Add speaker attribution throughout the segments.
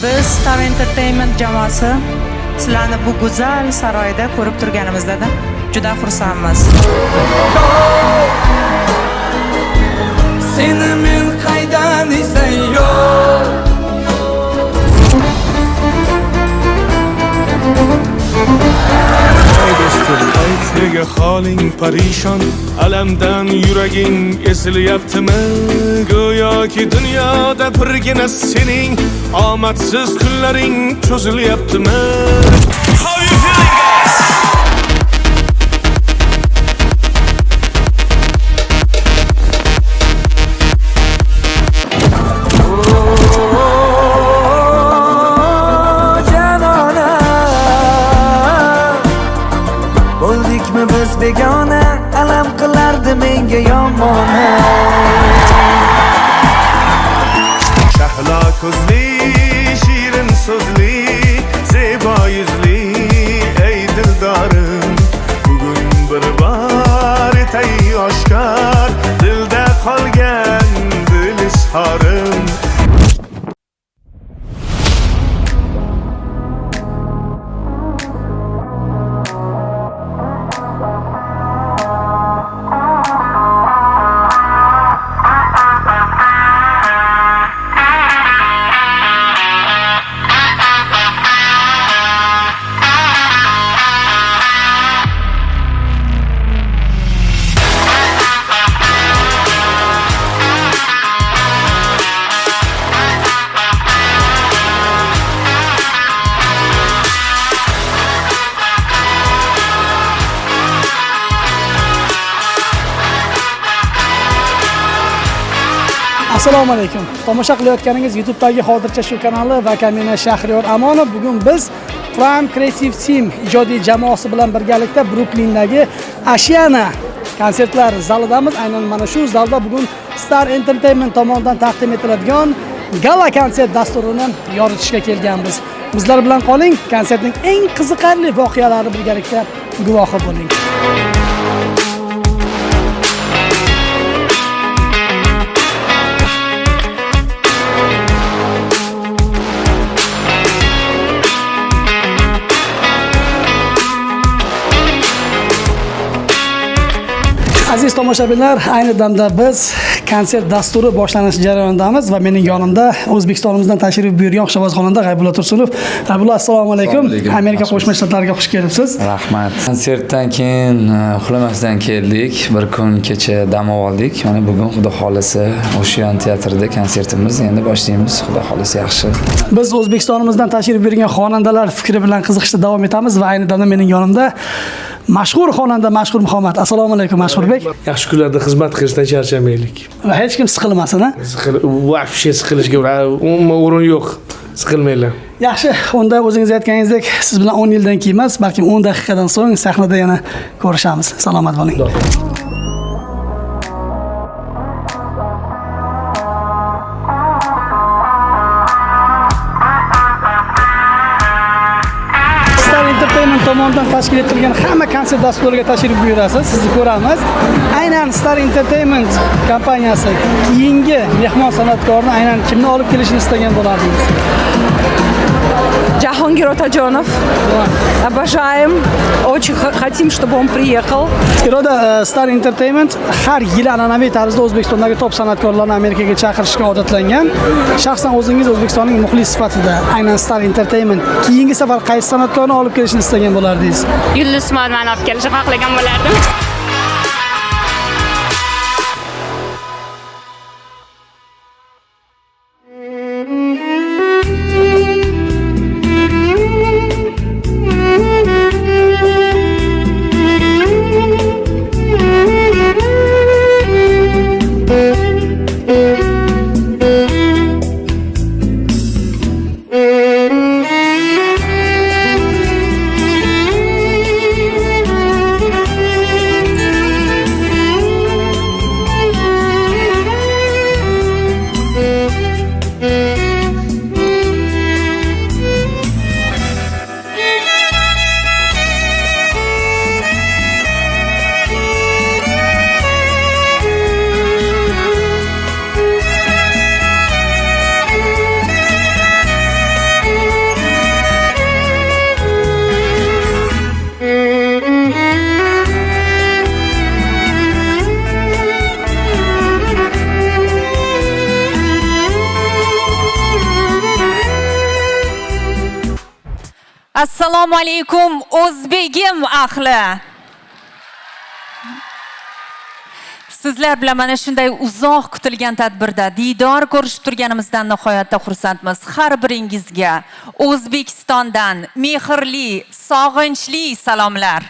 Speaker 1: Biz Star Entertainment jamoasi sizlarni bu go'zal saroyda ko'rib turganimizda juda xursandmiz.
Speaker 2: Seni men qaydan izlayo?
Speaker 3: Nega holing parishon, alamdan yuraging esilyaptimi? Go'yoki dunyoda birgina sening omadsiz kunlaring cho'zilyaptimi? How you feeling, guys?
Speaker 2: Biz begona, alam qilardi menga yomona.
Speaker 3: Shahlo ko'zli, shirin so'zli, zebo yuzli, ey dildorim, bugun bir bor etay oshkor, dilda qolgan dil izhorim.
Speaker 4: Assalomu alaykum. Tomosha qilayotganingiz YouTube'dagi Hozircha shu kanali va Kamina Shahriyor Amonov. Bugun biz Prime Creative Team ijodiy jamoasi bilan birgalikda Bruklindagi Ashana konsertlar zalidamiz. Aynan mana shu zalda bugun Star Entertainment tomonidan taqdim etiladigan gala konsert dasturini yoritishga kelganmiz. Bizlar bilan qoling, konsertning eng qiziqarli voqealari birgalikda guvohi bo'ling. Aziz tomoshabinlar, ayni damda biz konsert dasturi boshlanish jarayonidamiz va mening yonimda O'zbekistonimizdan tashrif buyurgan xonanda G'aybulla Tursunov. G'aybulla, assalomu alaykum. Amerika Qo'shma Shtatlariga xush kelibsiz.
Speaker 5: Rahmat. Konsertdan keyin uxlamasdan keldik. Bir kun kecha dam oldik. Mana bugun Xudo xolisa Ocean teatrida konsertimiz endi boshlaymiz. Xudo xolisa yaxshi.
Speaker 4: Biz O'zbekistonimizdan tashrif buyurgan xonandalar fikri bilan qiziqishda davom etamiz va ayni damda mening yonimda mashhur xonanda Mashhur Muhammad. Assalomu alaykum Mashhurbek.
Speaker 6: Yaxshi kunlarda xizmat qilishdan charchamaylik.
Speaker 4: Va hech kim siqilmasin, ha?
Speaker 6: Vaqti siqilishga umuman o'rin yo'q. Siqilmanglar.
Speaker 4: Yaxshi, unda o'zingiz aytganingizdek, siz bilan 10 yildan keyin emas, balkim 10 daqiqadan so'ng sahnada yana ko'rishamiz. Salomat bo'ling. Tomonidan tashkil etilgan hamma konsert dasturiga tashrif buyurasiz, sizni ko'ramiz. Aynan Star Entertainment kompaniyasi keyingi mehmon san'atkorni aynan kimni olib kelishini istagan bo'lardingiz?
Speaker 7: Jahongir Otajonov. Обожаем. Очень хотим, чтобы он приехал.
Speaker 4: Iroda, Star Entertainment har yili an'anaviy tarzda O'zbekistondagi top san'atkorlarni Amerikaga chaqirishga odatlangan. Shaxsan o'zingiz O'zbekistonning muxlis sifatida aynan Star Entertainment keyingi safar qaysi san'atkorni olib kelishni istagan bo'lardingiz?
Speaker 7: Yulduz Usmonovaning olib kelishni xohlagan bo'lardim.
Speaker 1: Assalomu alaykum O'zbegim ahli. Sizlar bilan mana shunday uzoq kutilgan tadbirda diydor ko'rishib turganimizdan nihoyatda xursandmiz. Har biringizga O'zbekistondan mehrli, sog'inchli salomlar.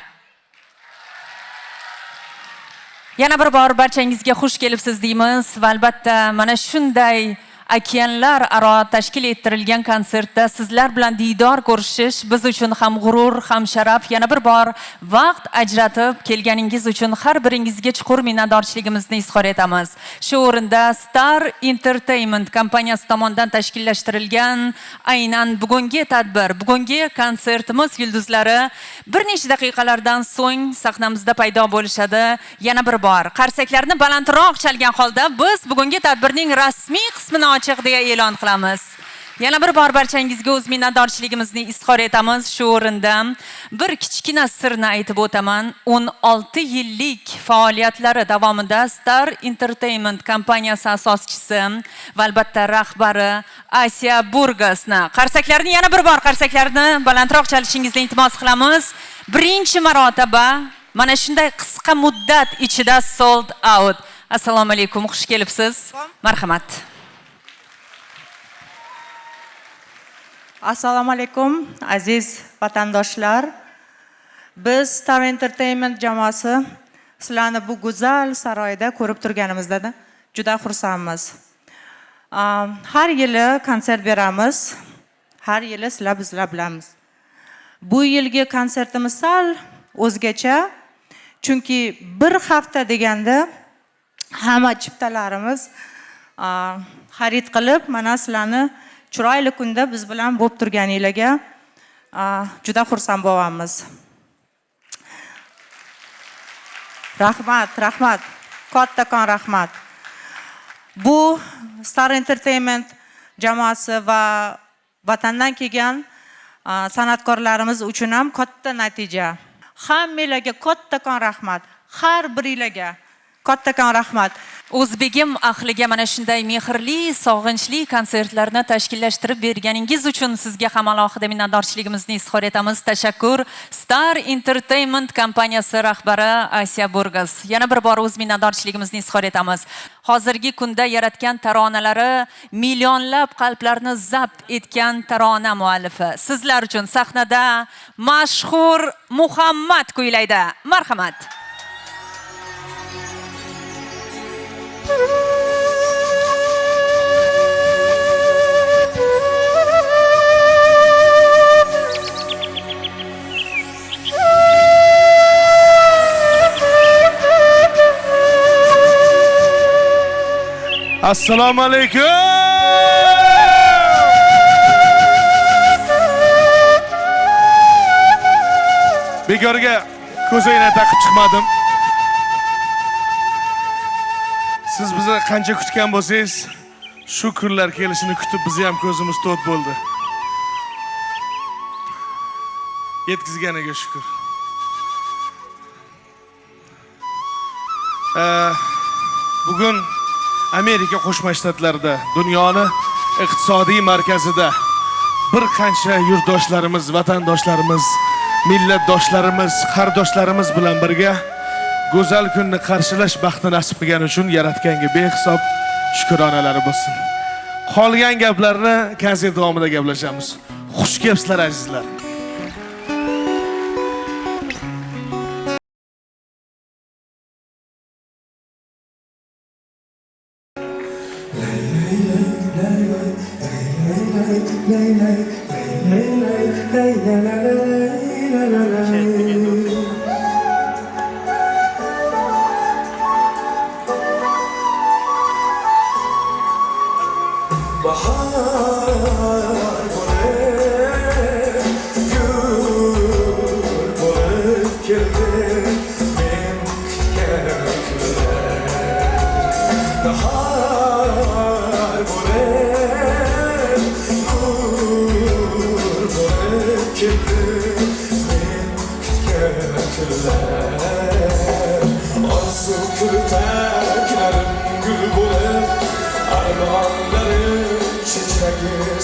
Speaker 1: Yana bir bor barchangizga xush kelibsiz deymiz va albatta mana shunday okeanlar aro tashkil ettirilgan konsertda sizlar bilan diydor ko'rishish biz uchun ham g'urur, ham sharaf. Yana bir bor vaqt ajratib kelganingiz uchun har biringizga chuqur minnatdorchiligimizni izhor etamiz. Shu o'rinda Star Entertainment kompaniyasi tomonidan tashkillashtirilgan aynan bugungi tadbir, bugungi konsertimiz yulduzlari bir necha daqiqalardan so'ng sahnamizda paydo bo'lishadi. Yana bir bor qarsaklarni balandroq chalgan holda biz bugungi tadbirning rasmiy qismini ochiq deya e'lon qilamiz. Yana bir bor barchangizga o'z minnatdorchiligimizni izhor etamiz. Shu o'rinda bir kichkina sirni aytib o'taman. 16 yillik faoliyatlari davomida Star Entertainment kompaniyasi asoschisi va albatta rahbari Asiya Burgasni qarsaklarni yana bir bor qarsaklarni balandroq chalishingizni iltimos qilamiz. Birinchi marotaba mana shunday qisqa muddat ichida sold out. Assalomu alaykum, xush kelibsiz. Marhamat.
Speaker 8: Assalomu alaykum aziz vatandoshlar. Biz Star Entertainment jamoasi sizlarni bu go'zal saroyda ko'rib turganimizda juda xursandmiz. Har yili konsert beramiz. Har yili sizlar bizlar bilamiz. Bu yilgi konsertimiz sal o'zgacha. Chunki bir hafta deganda hamma chiptalarimiz xarid qilib, mana sizlarni chiroyli kunda biz bilan bo'lib turganingizga juda xursand bo'lamiz. Rahmat. Kattakon rahmat. Bu Star Entertainment jamoasi va vatandan kelgan san'atkorlarimiz uchun ham katta natija. Hammalarga kattakon rahmat. Har biringizga kattakon rahmat.
Speaker 1: O'zbegim ahliga mana shunday mehrli, sog'inchli konsertlarni tashkillashtirib berganingiz uchun sizga ham alohida minnatdorchiligimizni izhor etamiz. Tashakkur. Star Entertainment kompaniyasi rahbari Asiya Burgas. Yana bir bor o'z minnatdorchiligimizni izhor etamiz. Hozirgi kunda yaratgan taronalari millionlab qalblarni zabt etgan tarona muallifi. Sizlar uchun sahnada mashhur Muhammad kuylaydi. Marhamat.
Speaker 3: Assalomu alaykum. Bekorga ko'zoynak taqib chiqmadim. Siz bizni qancha kutgan bo'lsangiz, shu kunlar kelishini kutib bizni ham ko'zimiz to'rt bo'ldi. Yetkizganiga shukr. Bugun Amerika Qo'shma Shtatlarida, dunyoning iqtisodiy markazida bir qancha yurtdoshlarimiz, vatandoshlarimiz, millatdoshlarimiz, qardoshlarimiz bilan birga go'zal kunni qarshilash baxti nasib qilgani uchun yaratganga behisob shukronalari bo'lsin. Qolgan gaplarni konsert davomida gaplashamiz. Xush kelibsizlar azizlar.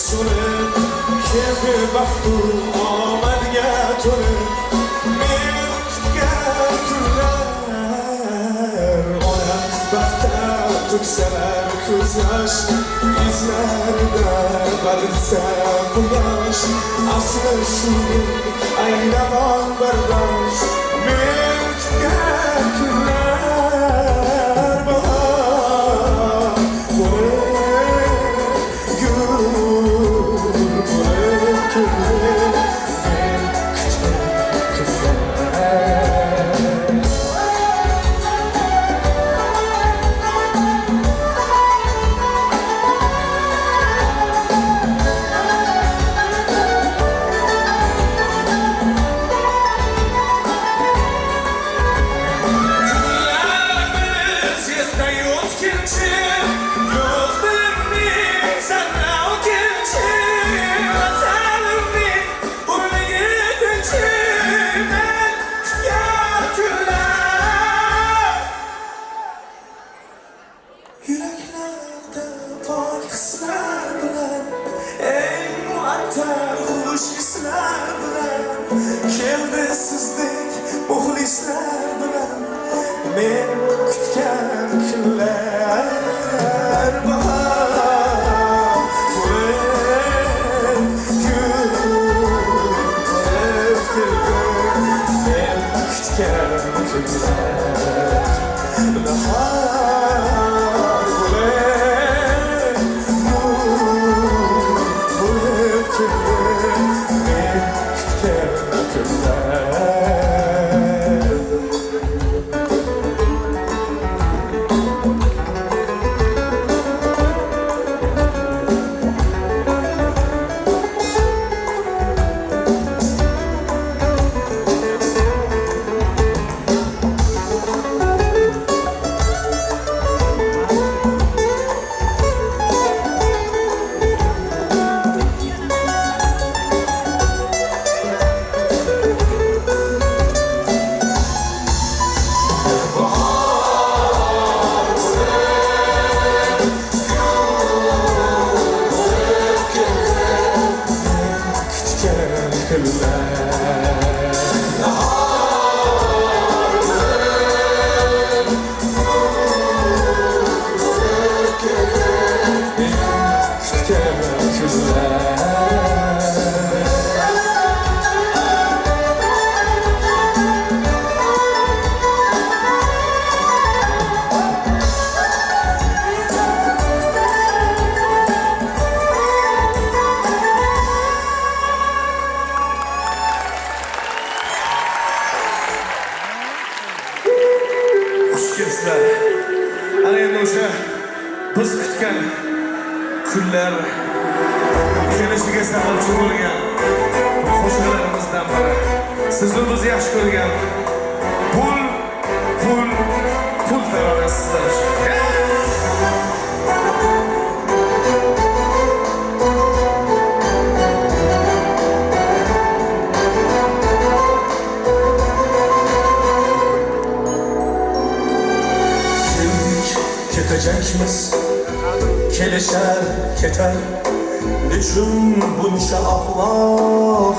Speaker 3: Sunup, kepi baxtu omadga
Speaker 9: ko'nglimga to'lib meni kutgan kunlar ona baxtda to'ksalar ko'z yosh izlarida balqisa quyosh asli shunday aynamoq bardosh meni kutgan kunlar bahor Yüreklerde pok hisler bilen eng muattar xush hisler bilen keldi sizdek muxlislar bilen men kutgan kunlar bahor men kutgan kunlar bahor ana endi o'sha biz kutgan kunlar kelishiga sababchi bo'lgan qo'shiqlarimizdan biri sizni biz yaxshi ko'rgan pul taronasizlar. Ketecekmiz, kelişer, keter. Nechun buncha ahmoq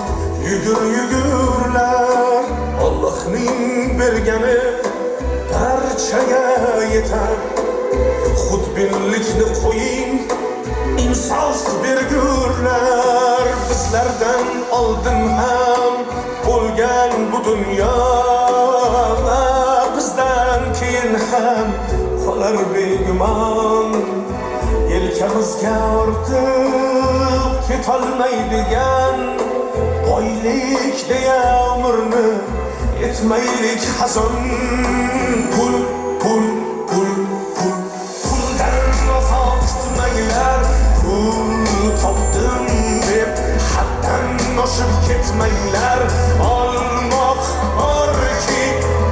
Speaker 9: yugurlar. Allohning bergani barchaga yetar. Xudbinlikni qo'ying, insof bergurlar. Bizlardan oldin ham bo'lgan bu dunyo, bizdan keyin ham qolar begumon. Yelkamizga ortib ketolmaydigan boylik deya umrni yetmaylik hazon. Puldan vafo kutmanglar, pul topdim deb haddan oshib ketmanglar. Olmoq borki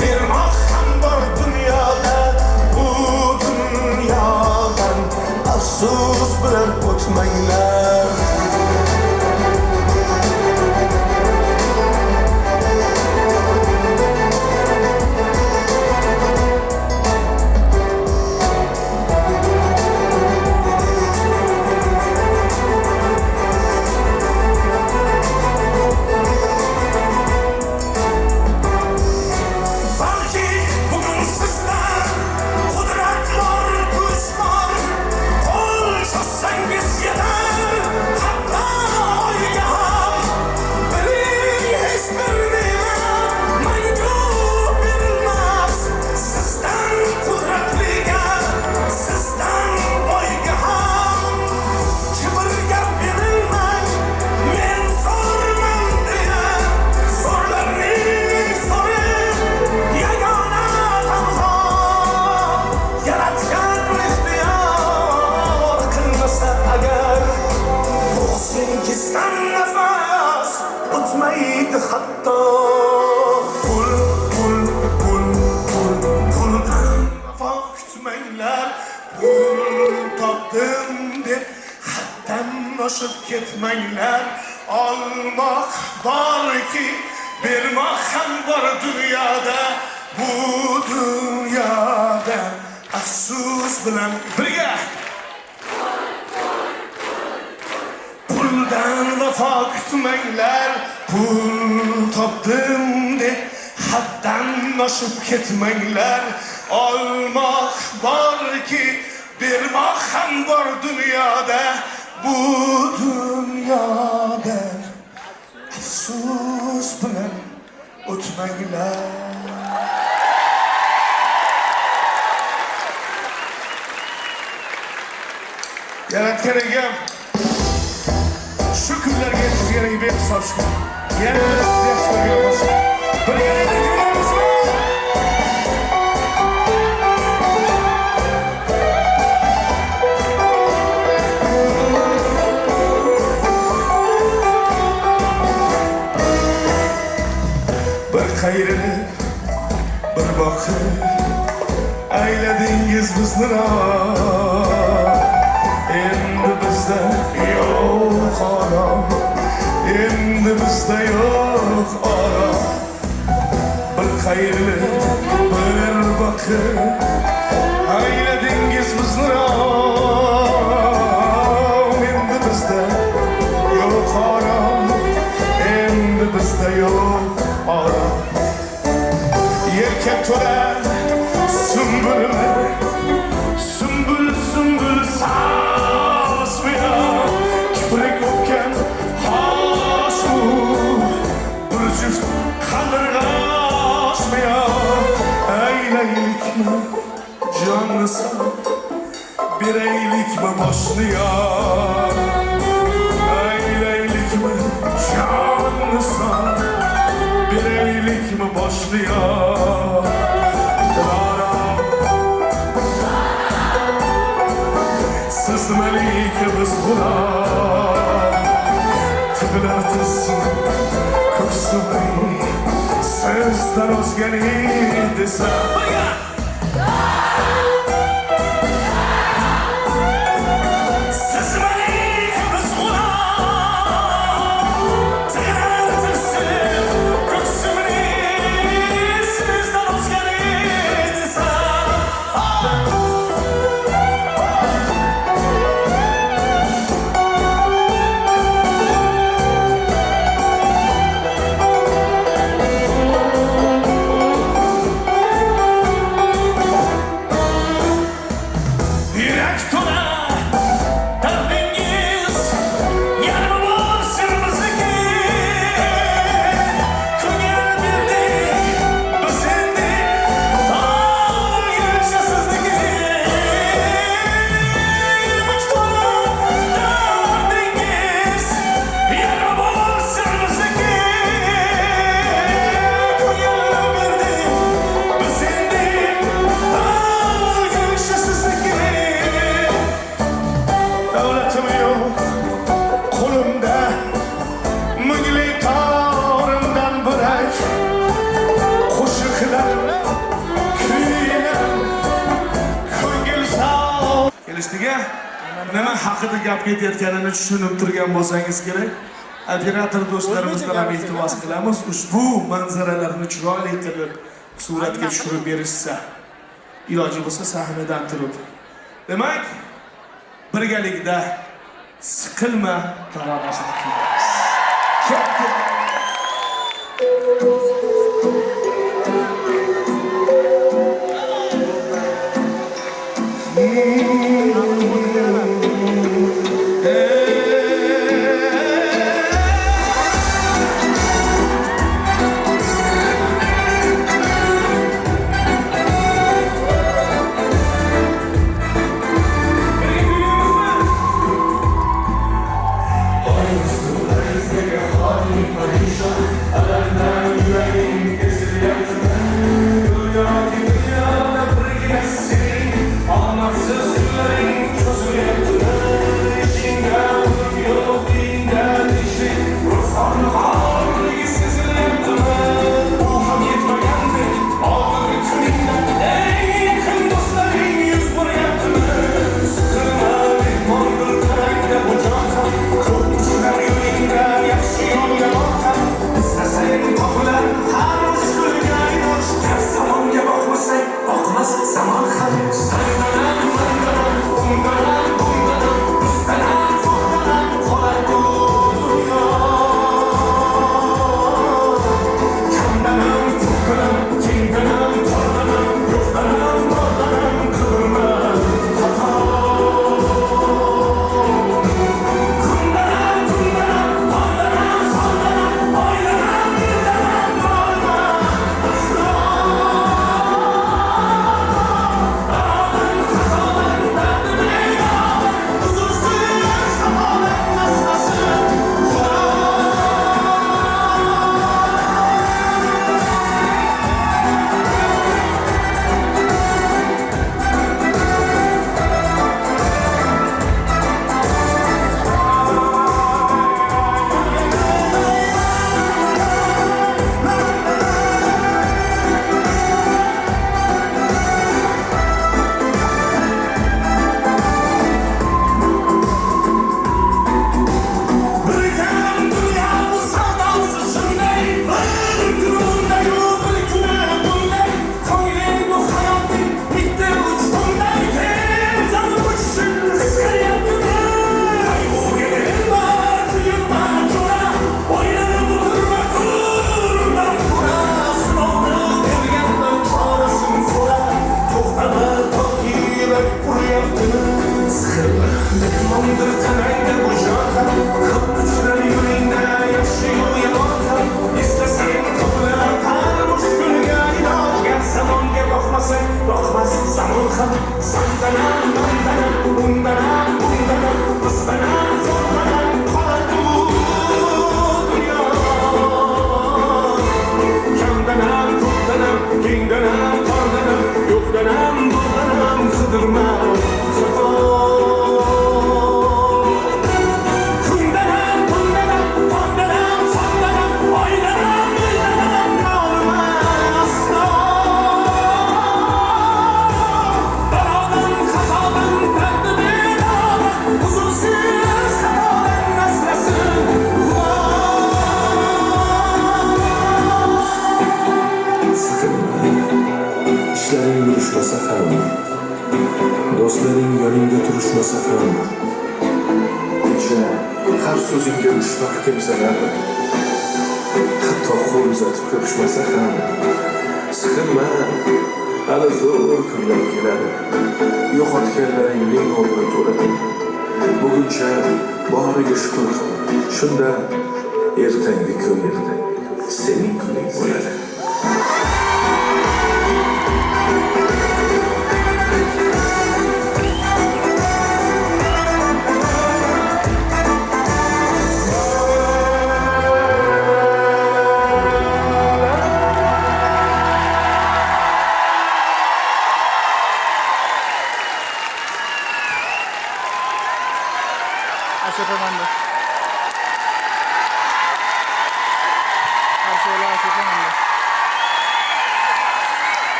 Speaker 9: bermoq ham bor dunyoda, bu dunyodan afsus bilan o'tmanglar. oshib ketmanglar. Olmoq borki, bermoq ham bor dunyoda. Bu dunyoda afsus bilan birga puldan vafo kutmanglar. Pul topdim deb haddan oshib ketmanglar. Olmoq borki, bermoq ham bor dunyoda. Bu dunyoda afsus bilan o'tmanglar. Yaratgan egam shu kunlarga yetishganiga behisob shukr. Yana siz yaxshi ko'rgan bo'lsa birgalikda yuribmizmi? Bir qayrilib, bir boqib ayladingiz bizni endi bizda yo'q orom, endi bizda yo'q orom. Bir qayrilib, bir boqib ayladingiz bizni endi bizda yo'q orom, endi bizda yo'q orom. Yerga to'lar sumbullar, sumbul sumbul sasmıyor. Kiprik o'pgan hoşu, bir juft qaldirg'ashmıyor. Aylaylikmi jonni san, beraylikmi boshni yor. Aylaylikmi jonni san, beraylikmi boshni yor. Siz melikimiz bular, tıkılar tılsın ko'ksimi, sizdan o'zgani desa. Siz melikimiz bular, tıkılar tılsın ko'ksimi, sizdan o'zgani desa. Nima haqida gap ketayotganini tushunib turgan bo'lsangiz kerak. Operator do'stlarimizdan ham iltimos qilamiz, ushbu manzaralarni chiroyli qilib suratga tushirib berishsa, iloji bo'lsa sahnadan turib. Demak, birgalikda siqilma taronasini kuylaymiz. Oyuncu, Sandanam, mandanam, bundanam, bundanam, ıslanam, zorlanam, kaladu dünya. Kamdanam, kurdanam, kingdanam, kandanam, yokdanam, burdanam, kıdırmam, kıdırmam. Kundanam, bundanam, pandanam, sandanam, oydanam, oydanam, olmaz, no. Beladan, kazadan, derdi beladan, huzursuz semadan naslasın, sıkılma, işlerin yürüşmese ham, dostlaring yoningda turishmasa ham, kecha har so'zingga mushtaq kimsalar, hatto qo'l uzatib ko'rishmasa ham, siqilma, hali zo'r kunlar keladi, yo'qotganlaringning o'rni to'ladi. Buguncha boriga shukur qil, shunda ertangi kun sening kuning bo'ladi.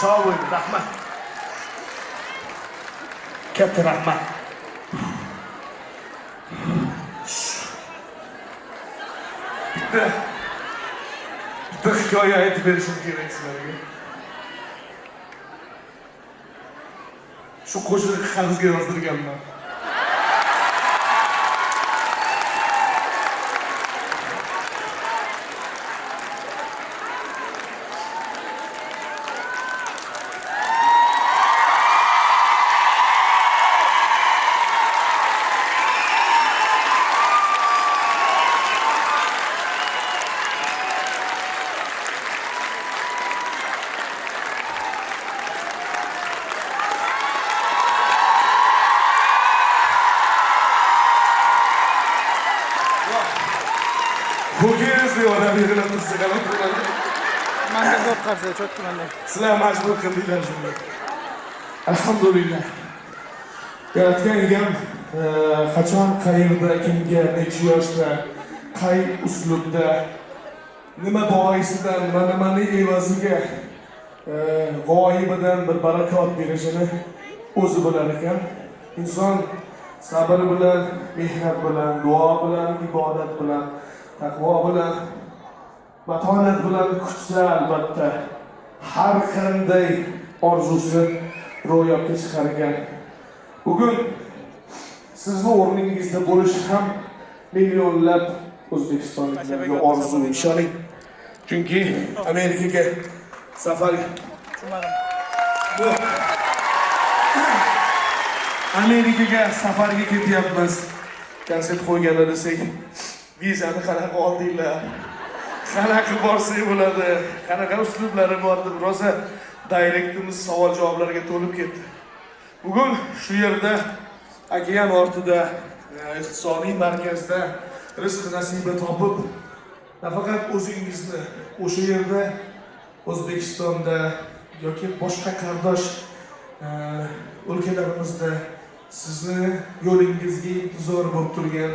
Speaker 3: Sağ olun, rahmat. Katta rahmat. Bitta hikoya aytib berishim kerak sizlarga. Shu qo'shiqni qog'ozga yozdirganman. Bu kez yordam berilamiz g'alati bo'ladi.
Speaker 6: Manga zo'r qarsa, cho'tdi menda.
Speaker 3: Sizlar majbur qildinglar shuni. Alhamdulillah. Yaratgan egam qachon, qayerda, kimga, necha yoshda, qay uslubda, nima boisidan, nimani evaziga g'oyibidan bir barakot berishini o'zi bilar ekan. Inson sabr bilan, mehnat bilan, duo bilan, ibodat bilan, taqvo bilan, matonat bilan kutsa albatta har qanday orzusini ro'yobga chiqargan. Bugun sizni o'rningizda bo'lish ham millionlab o'zbekistonliklarga orzu, ishoning. Chunki Amerikaga safar bu Amerikaga safarga ketyapmiz. Konsert qo'yganda desak, vizani qanaqa oldinglar? Qanaqa borsak bo'ladi? Qanaqa uslublari bor deb rosa direktimiz savol-javoblarga to'lib ketdi. Bugun shu yerda okean ortida, iqtisodiy markazda rizq nasiba topib, nafaqat o'zingizni o'sha yerda O'zbekistonda yoki boshqa qardosh o'lkalarimizda sizni yo'lingizga intizor bo'lib turgan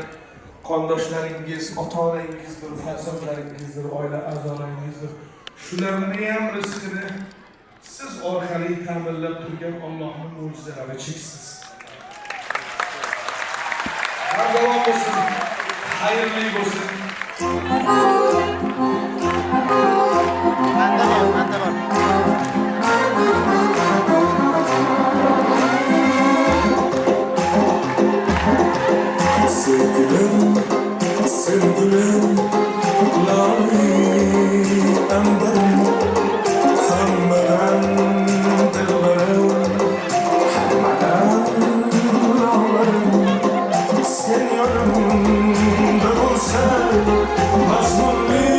Speaker 3: qondoshlaringiz, ota-onangizdir, farzandlaringizdir, oila a'zolaringizdir. Shularning ham rizqini siz orqali ta'minlab turgan Allohning mo'jizalari cheksiz. Davom bo'lsin, xayrli bo'lsin.
Speaker 6: Manda bor.
Speaker 9: Sevgilim, lali amberim, hammadan dilberim, hammadan ağlarım. Sen yanımda olsan, mazlumum.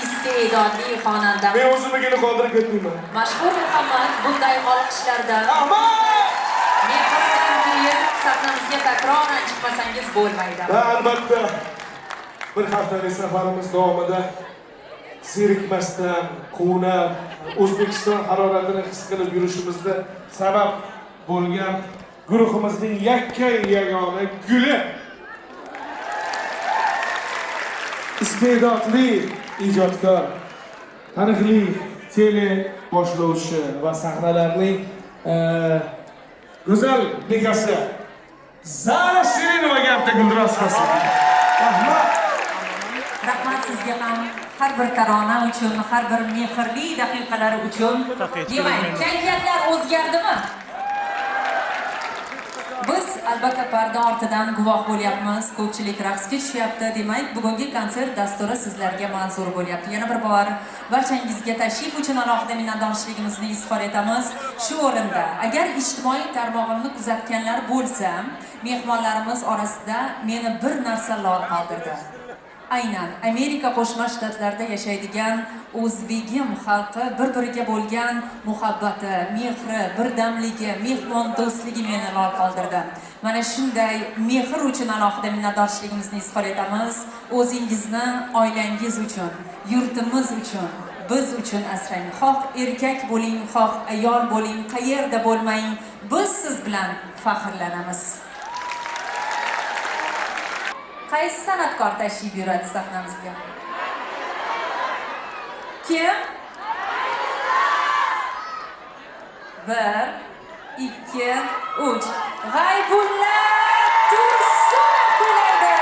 Speaker 1: iste'dodli xonanda
Speaker 9: Men o'zimnikini qoldirib ketmayman.
Speaker 1: Mashhur Muhammad bunday olqishlardan mehrdan keyin sahnamizga takroran chiqmasangiz bo'lmaydi.
Speaker 9: Va albatta bir haftalik safarimiz davomida zerikmasdan, quvnab, O'zbekiston haroratini his qilib yurishimizda sabab bo'lgan guruhimizning yagona guli, iste'dodli ijodkor, taniqli tele boshlovchi va sahnalarning go'zal bekasi Zara Shirinova gapda Guldiroz Hasan. Rahmat.
Speaker 1: Rahmat sizga ham har bir tarona uchun, har bir mehrli daqiqalar uchun. Demak, kayfiyatlar o'zgardimi? Biz albatta parda ortidan guvoh bo'lyapmiz. Ko'pchilik raqsga tushyapti. Demak, bugungi konsert dasturi sizlarga manzur bo'lyapti. Yana bir bor barchangizga tashrif uchun alohida minnatdorchiligimizni izhor etamiz. Shu o'rinda agar ijtimoiy tarmog'imni kuzatganlar bo'lsa, mehmonlarimiz orasida meni bir narsa lol qoldirdi. aynan Amerika Qo'shma Shtatlarida yashaydigan o'zbegim xalqi bir-biriga bo'lgan muhabbati, mehri, birdamligi, mehmondo'stligi meni lol qoldirdi. Mana shunday mehr uchun alohida minnatdorchiligimizni izhor etamiz. O'zingizni oilangiz uchun, yurtimiz uchun, biz uchun asrang. Xoh erkak bo'ling, xoh ayol bo'ling, qayerda bo'lmang, biz siz bilan faxrlanamiz. Qaysi san'atkor tashrif buyuradi sahnamizga? Kim? 1, 2, 3. G'aybulla Tursunov keladi.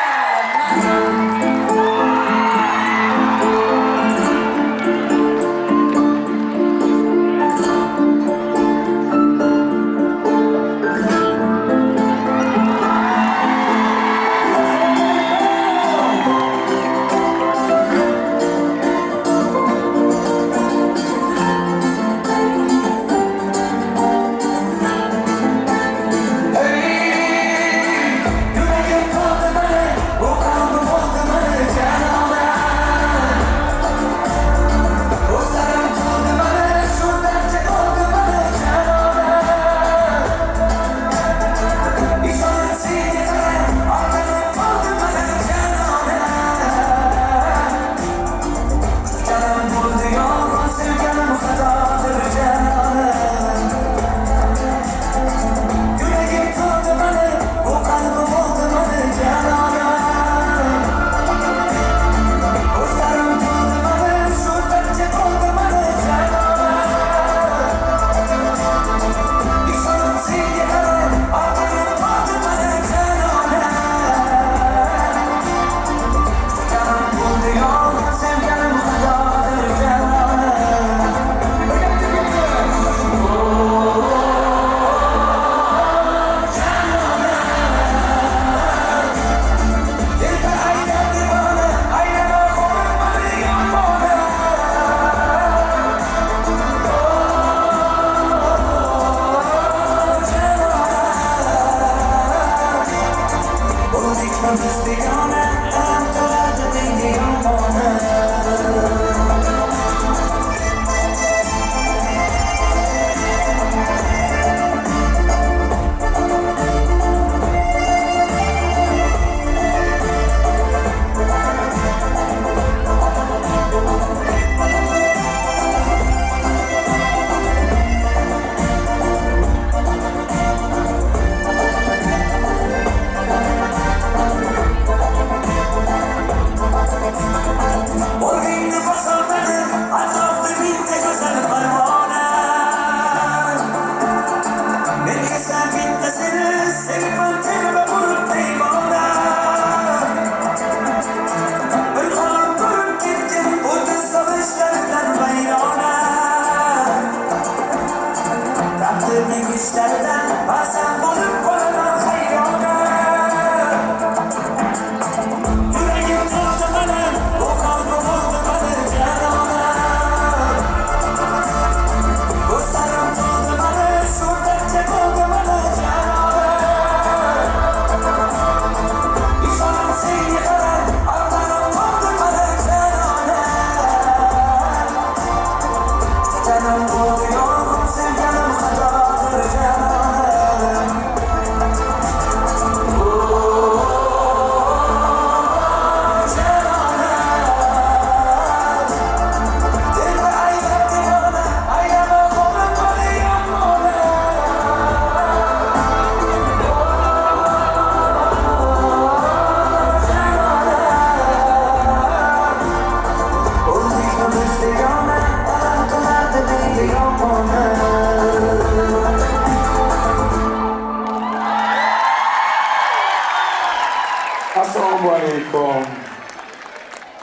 Speaker 10: Assalomu alaykum.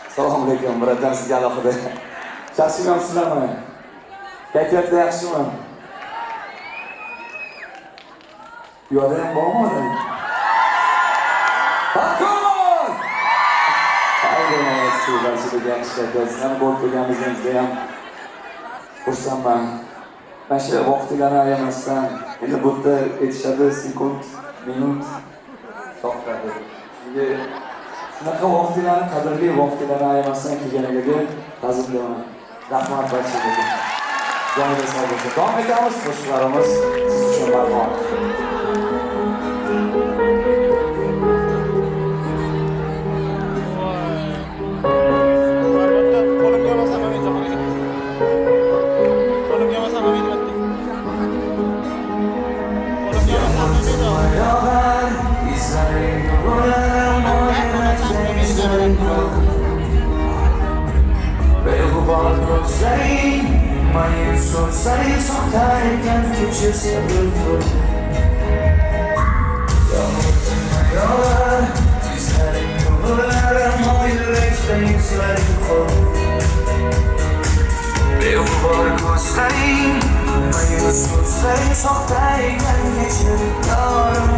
Speaker 10: Assalomu alaykum. Birodarlar sizga alohida. Charchagamsizlarmi? Kayfiyatda yaxshimi? Yo'da ham bormi odam? Hakon! Aynan sizlar juda yaxshi kayfiyatda bo'lib turganingizga ham xursandman. Mana shu vaqtlarni ayamasdan, endi bu yerda aytishadi sekund, minut to'xtadi. Shu Bunaqa vaqtlarni, qadrli vaqtlarni ayamasdan kelganiga ta'zimlayman. Rahmat barchaga. Joningizga sog' bo'lsin. Davom etamiz, qo'shiqlarimiz siz uchun marhamat.
Speaker 2: So'zlaring soxtar ekan kechirsa bulbul Yomg'ir izlaring yo'llarim moyillikda yuzlaring qo'l Beg'ubor ko'zlaring mayus so'zlaring soxtar ekan kechir yorim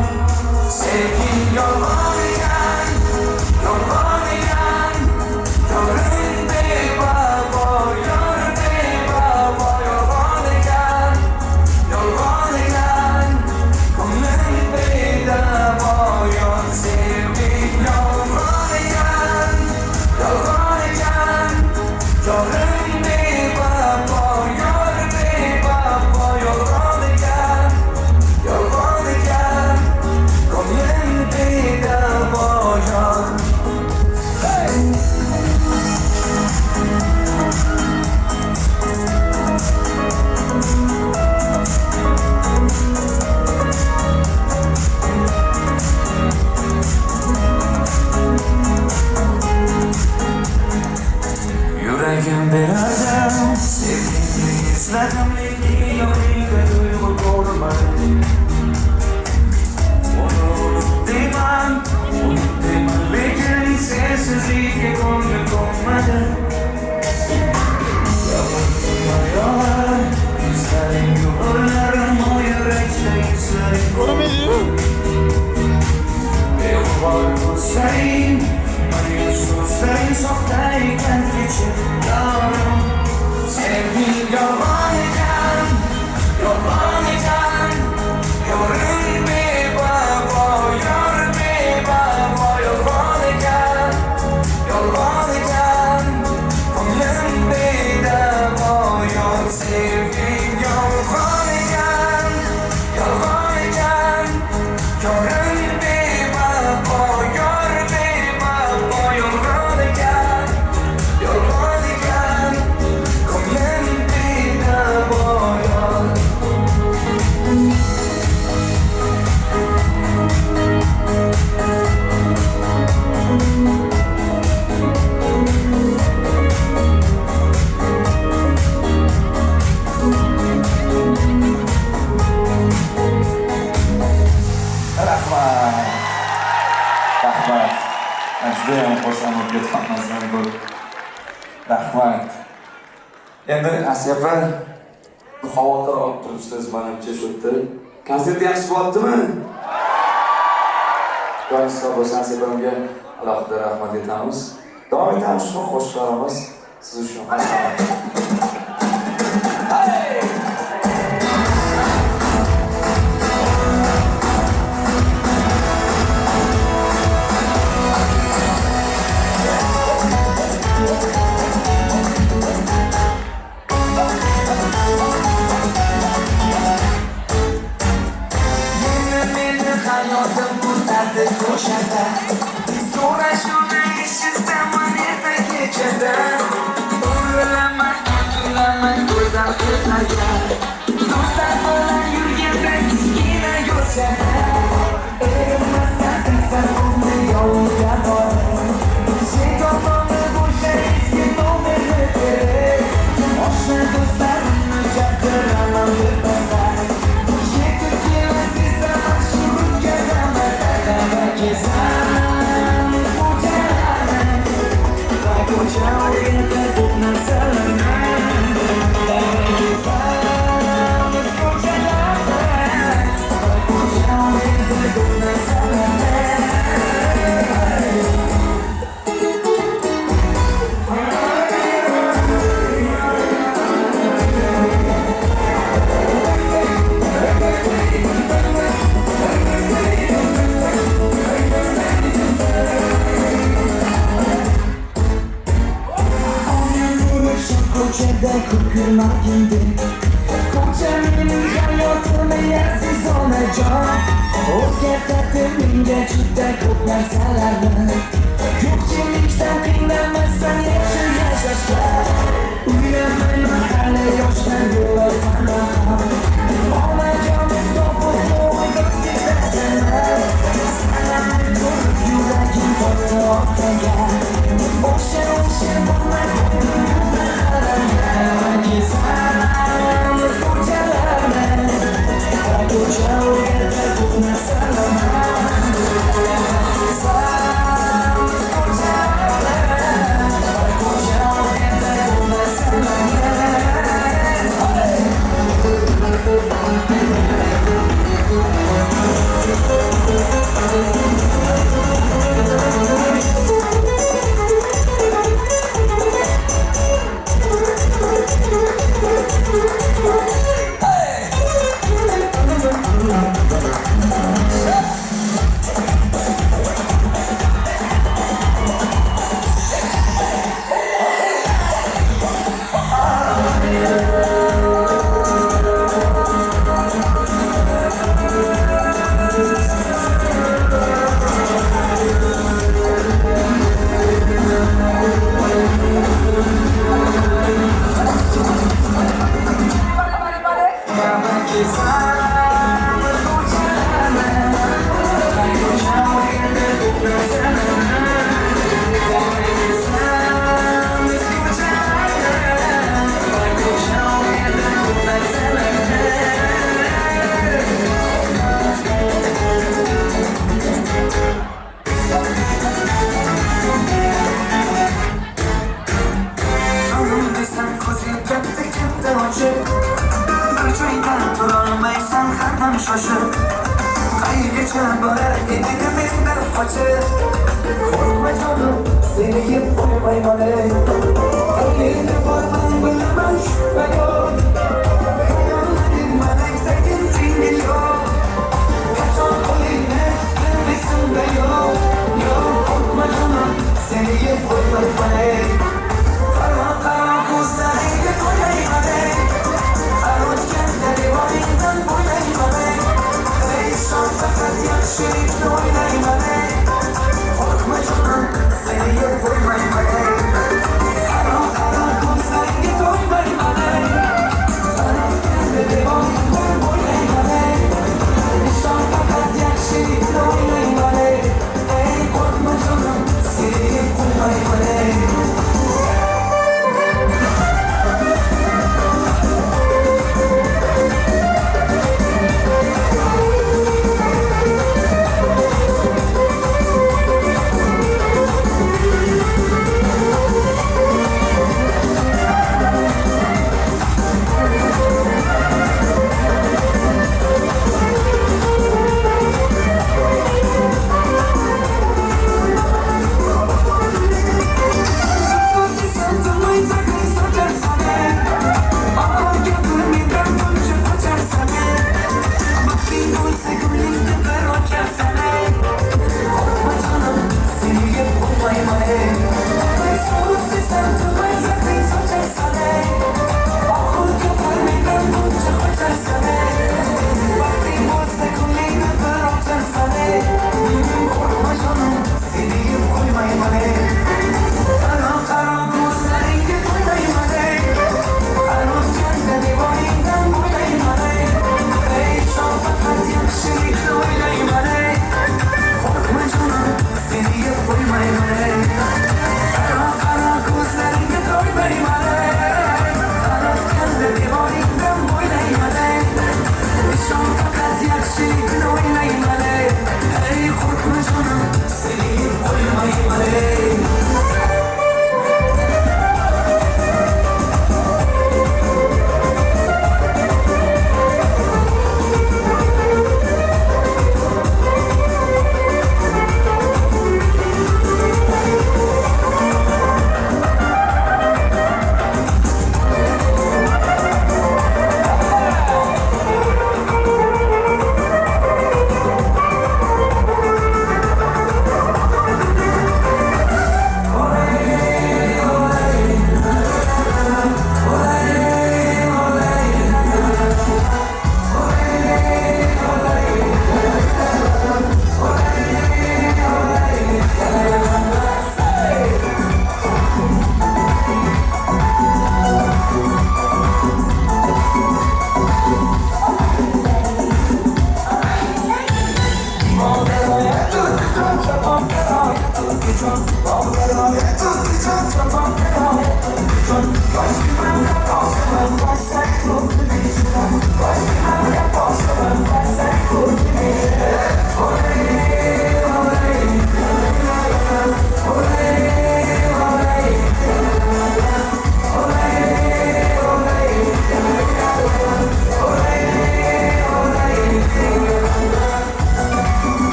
Speaker 2: Sevging yolg'on ekan yorim bevafo yor bevafo yolg'on ekan ko'nglim bedavo yor sevging yolg'on ekan yorim bevafo yor bevafo yolg'on ekan ko'nglim bedavo yor Yuragim berardim sevgingni izladim lekin yoningda tuyg'u ko'rmadim unutdiyman lekin sensizlikka ko'nglim ko'nmadi yomg'ir izlaring yo'llarim yurakda yuzlaring beg'ubor ko'zlaring mayus so'zlaring soxta ekan kechir yorim sevging yolg'on ekan yorim bevafo yor bevafo yolg'on ekan ko'nglim bedavo yor sevging yolg'on ekan yorim bevafo yor bevafo yolg'on ekan ko'nglim bedavo yor
Speaker 10: Rahmat. Judayam xursandman ketganingizdan ko'p. Rahmat. Endi Asiya opa xavotir olib turibsiz, menimcha shu yerda. Konsert yaxshi bo'ldimi? Joyingiz sog' bo'lsin, Asiya opamga alohida rahmat aytamiz. Davom etamiz shu qo'shiqlarimiz siz uchun. Marhamat.
Speaker 2: Hayotim bu dardi ko'shada So'rashuvni eshitaman erta kechada O'ylaman go'zal ko'zlarga Do'stlar bilan yurganda kichkina yo'lchada Erinmasdan inson umri yo'lga borar Shaytonlarni bo'sha eski nomerni kerak Oshna do'stlarimni gapiraman deb basar
Speaker 10: Rahmat.
Speaker 2: ko'kilmagindi ko'cha mening hayotim yersiz onajon o'rgatadi menga juda ko'p narsalarni yo'qchilikdan qiynalmasdan yaxshi yashashga uylanmayman hali yoshdan yo'lasan onajon topib to'g'ri ketasan sanani ko'rib yuragim tortdi orqaga o'sha bo'lmaydi kezamiz ko'chalarni ko'cha o'rgatadi ko'p narsalarni kezamiz ko'chalarni ko'cha o'rgatadi ko'p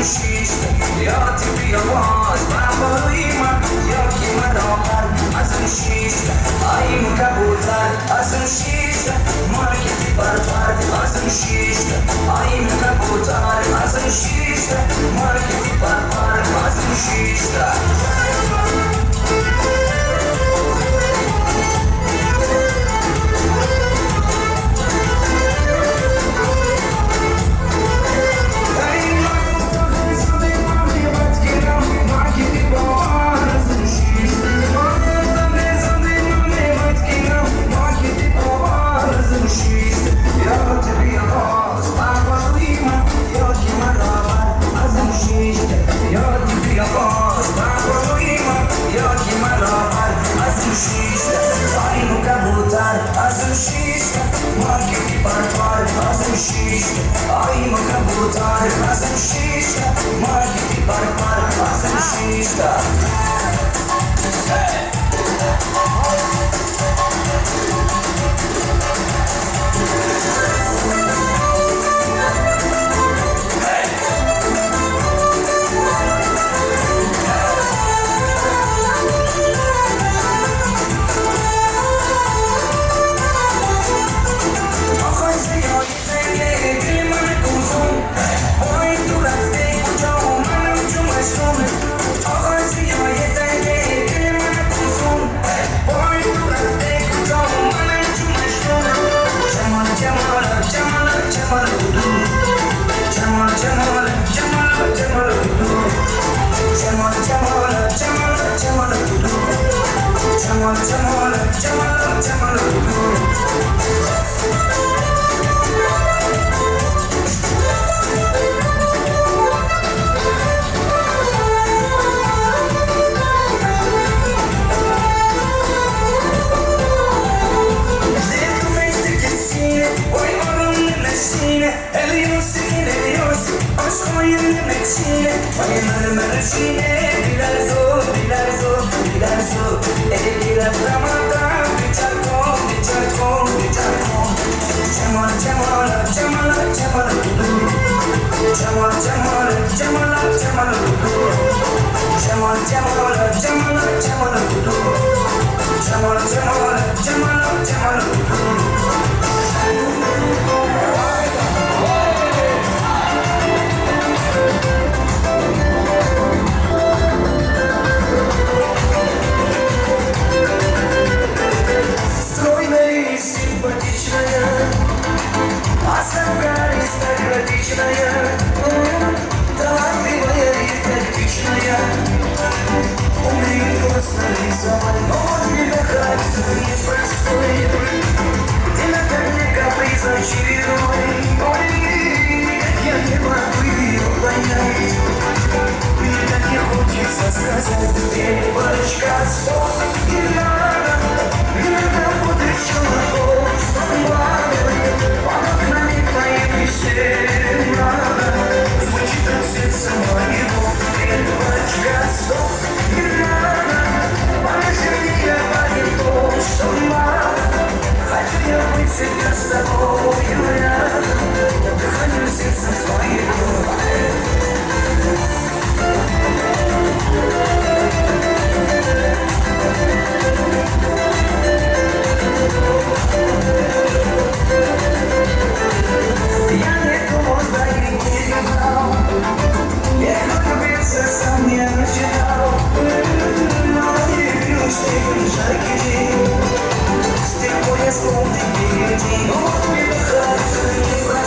Speaker 2: شیشته یادی بیا باز من باروی من یاکی من آمد از اون شیشته آیم کبوتر از اون شیشته مارکتی برپر از اون شیشته آیم کبوتر از اون شیشته مارکتی برپر از اون شیشته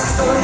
Speaker 2: С тобой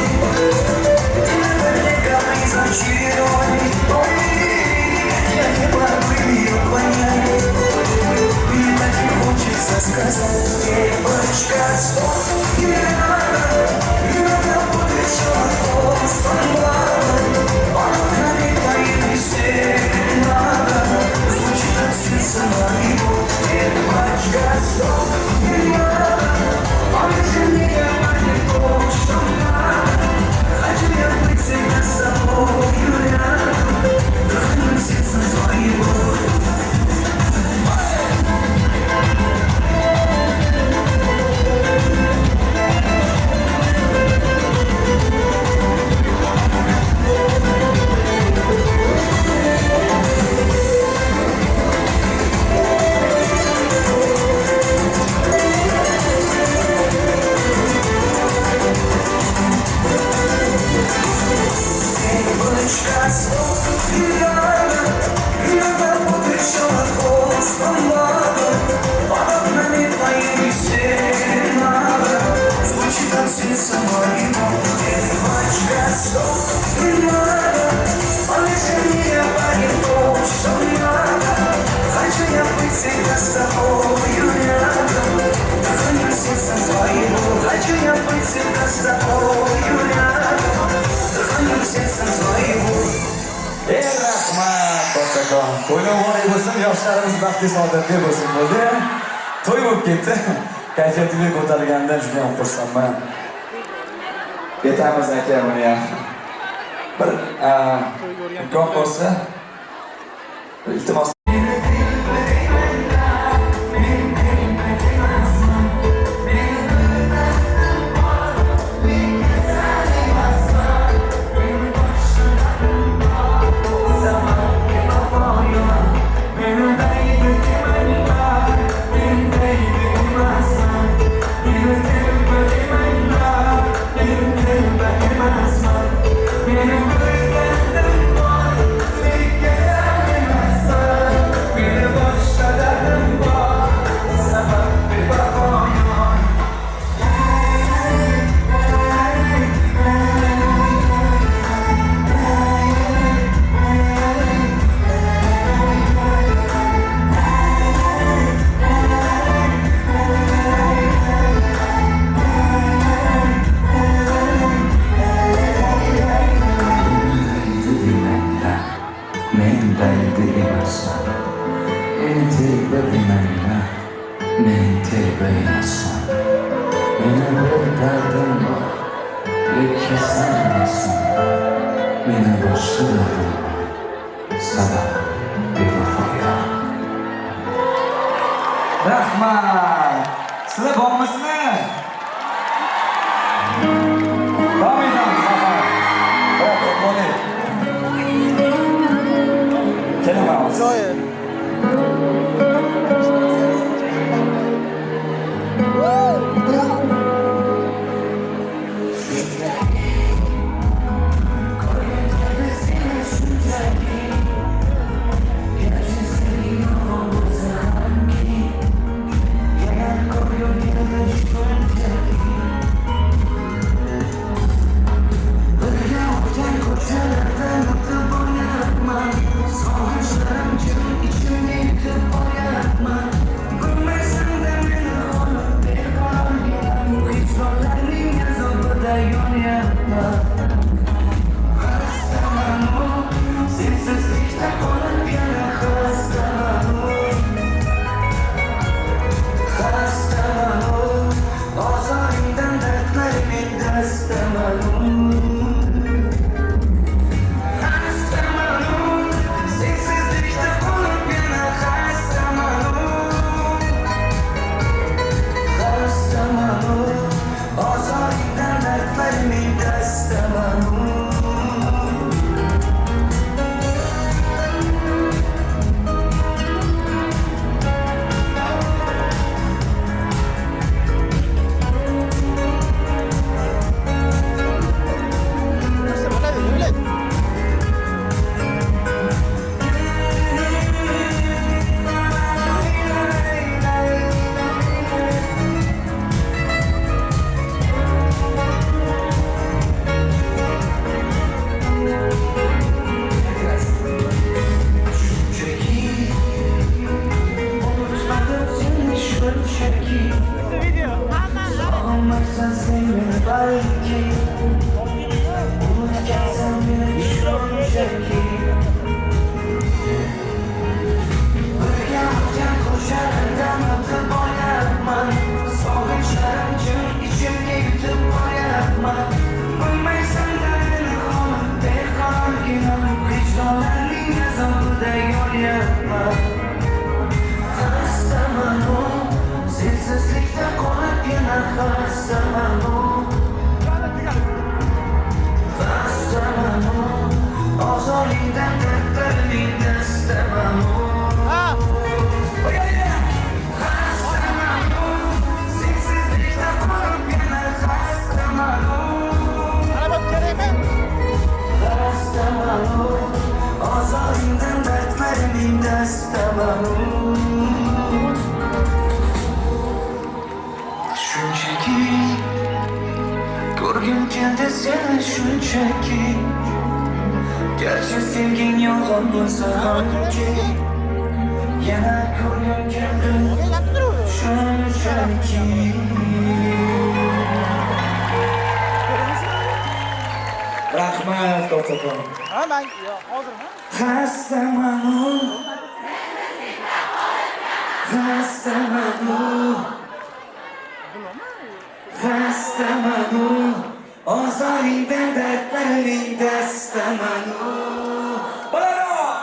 Speaker 2: свою, хочу я быть всегда с тобой, Юля. Дыханием сердцем своего.
Speaker 10: Rahmat, Kattakon. To'ylar muborak bo'lsin, yoshlarimiz baxtli saodatli bo'lsin bo'ldi. To'y bo'lib ketdi. Kayfiyatiga ko'tarilganidan juda ham xursandman. Ketamiz aka buni ham. Bir imkon bo'lsa, iltimos Rahmat. Sizlar bormisizlar? Davom etamiz. Bravo, bo'ling. Kelaveramiz.
Speaker 2: Gerçi sevgin yolun bulsa hangi yana ko'rgim keldi shunchaki
Speaker 9: Rahmat kattakon. Xastamanu. Xastamanu. Xastamanu. Ozoringdan dardlaring dastamanu. Bolalar!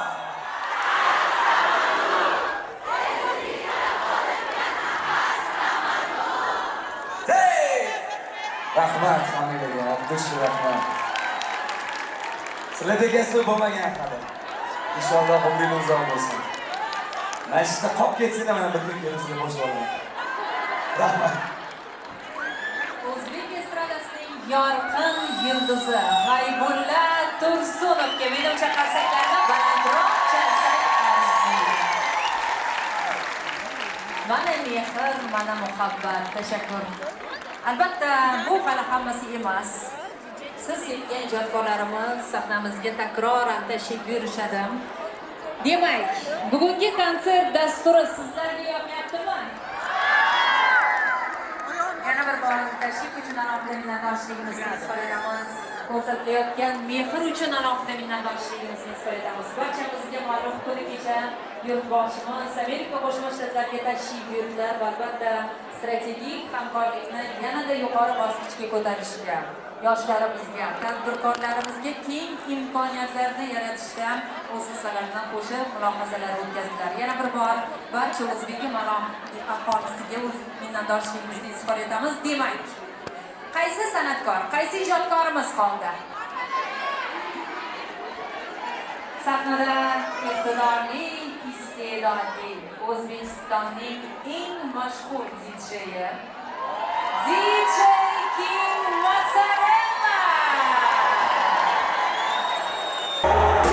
Speaker 10: Rahmat familiyaga, Abdush rahmat. Sizlarda gasli bo'lmagan hali. Inshaalloh umringiz uzoq bo'lsin. Mashqda qolib ketsin mana bir kun kelib sizga qo'shib olaman. Rahmat.
Speaker 1: O'zbek estradasining yorqin yulduzi G'aybulla Tursunovga menimcha qarsaklarni balandroq chalsak arziydi. Mana mehr, mana muhabbat, tashakkur. Albatta, bu hali hammasi emas. Siz sevgan ijodkorlarimiz sahnamizga takroran tashrif buyurishadi. Demak, bugungi konsert dasturi sizlarga yoqmayaptimi? Yana bir bor tashrif uchun alohida minnatdorchiligimizni izhor etamiz. Ko'rsatilayotgan mehr uchun alohida minnatdorchiligimizni izhor etamiz. Barchamizga ma'lum kuni kecha yurtboshimiz Amerika Qo'shma Shtatlariga tashrif buyurdilar va albatta strategik hamkorlikni yanada yuqori bosqichga ko'tarishga, yoshlarimizga, tadbirkorlarimizga keng imkoniyatlarni yaratishda o'z hissalaridan qo'shib mulohazalar o'tkazdilar. Yana bir bor barcha o'zbek aholisiga o'z minnatdorchiligimizni izhor etamiz. Demak, qaysi san'atkor, qaysi ijodkorimiz qoldi? Sahnada iqtidorli, iste'dodli O'zbekistonning eng mashhur DJ-yi DJ King Mozzarella.
Speaker 2: Come on,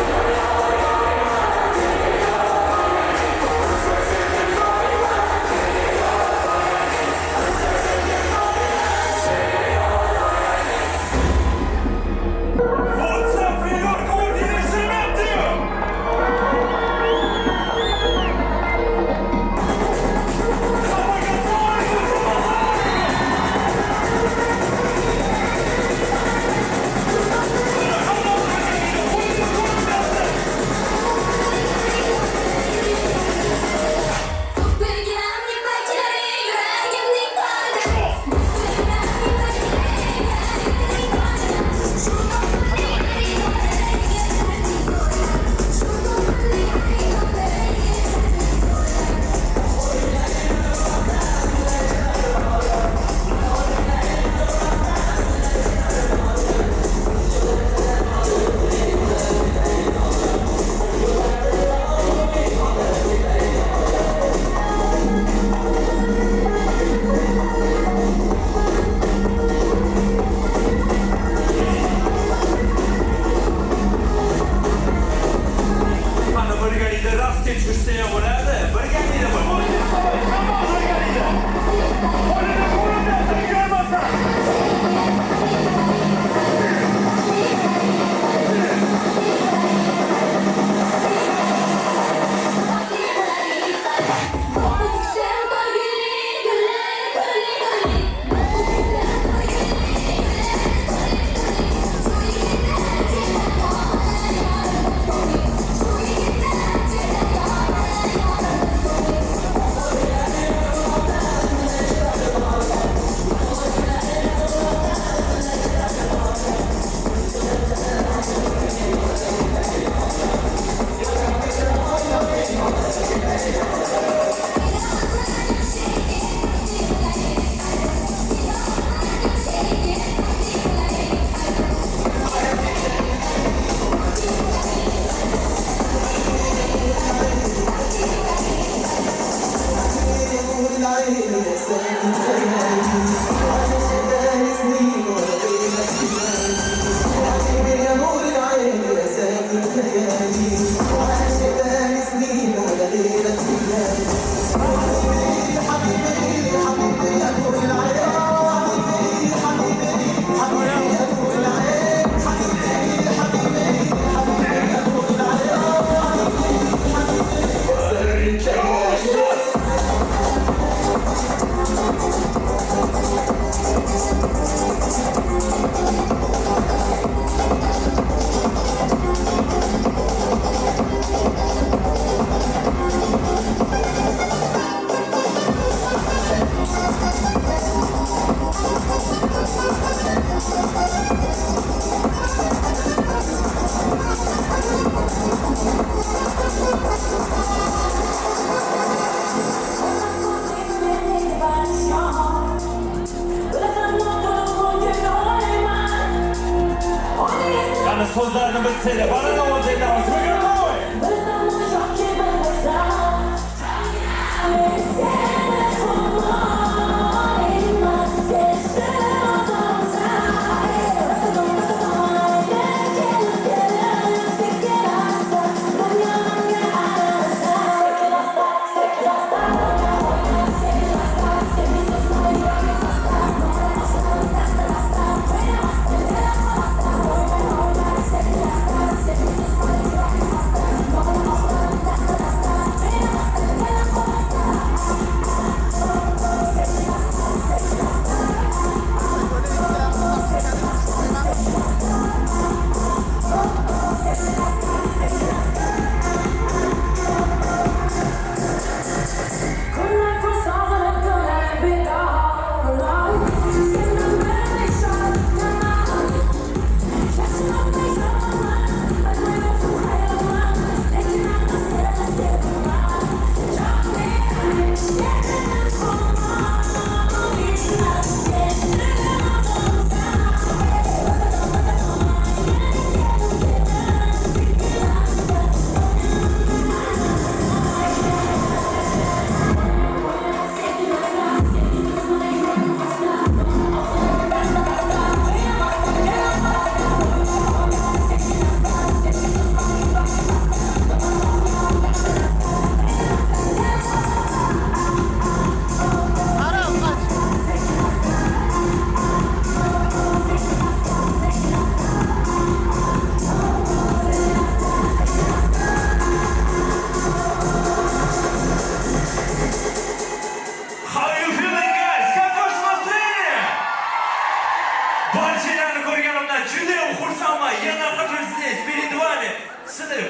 Speaker 11: Mani so'zlarni bilsaydi, baland ovozda aytamiz.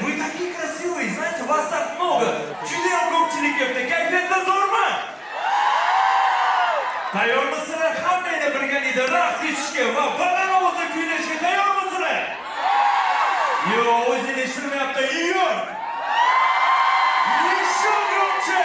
Speaker 11: Вы такие красивые, знаете, вас так много. Judayam ko'pchilik kelibdi. Kayfiyatlar zo'rmi? Tayyormisizlar? Hammanglar birgalikda raqs etishga va baland ovozda kuylashga tayyormisizlar? Yo, o'zing eshitmayapti. Yo'q. Еще громче.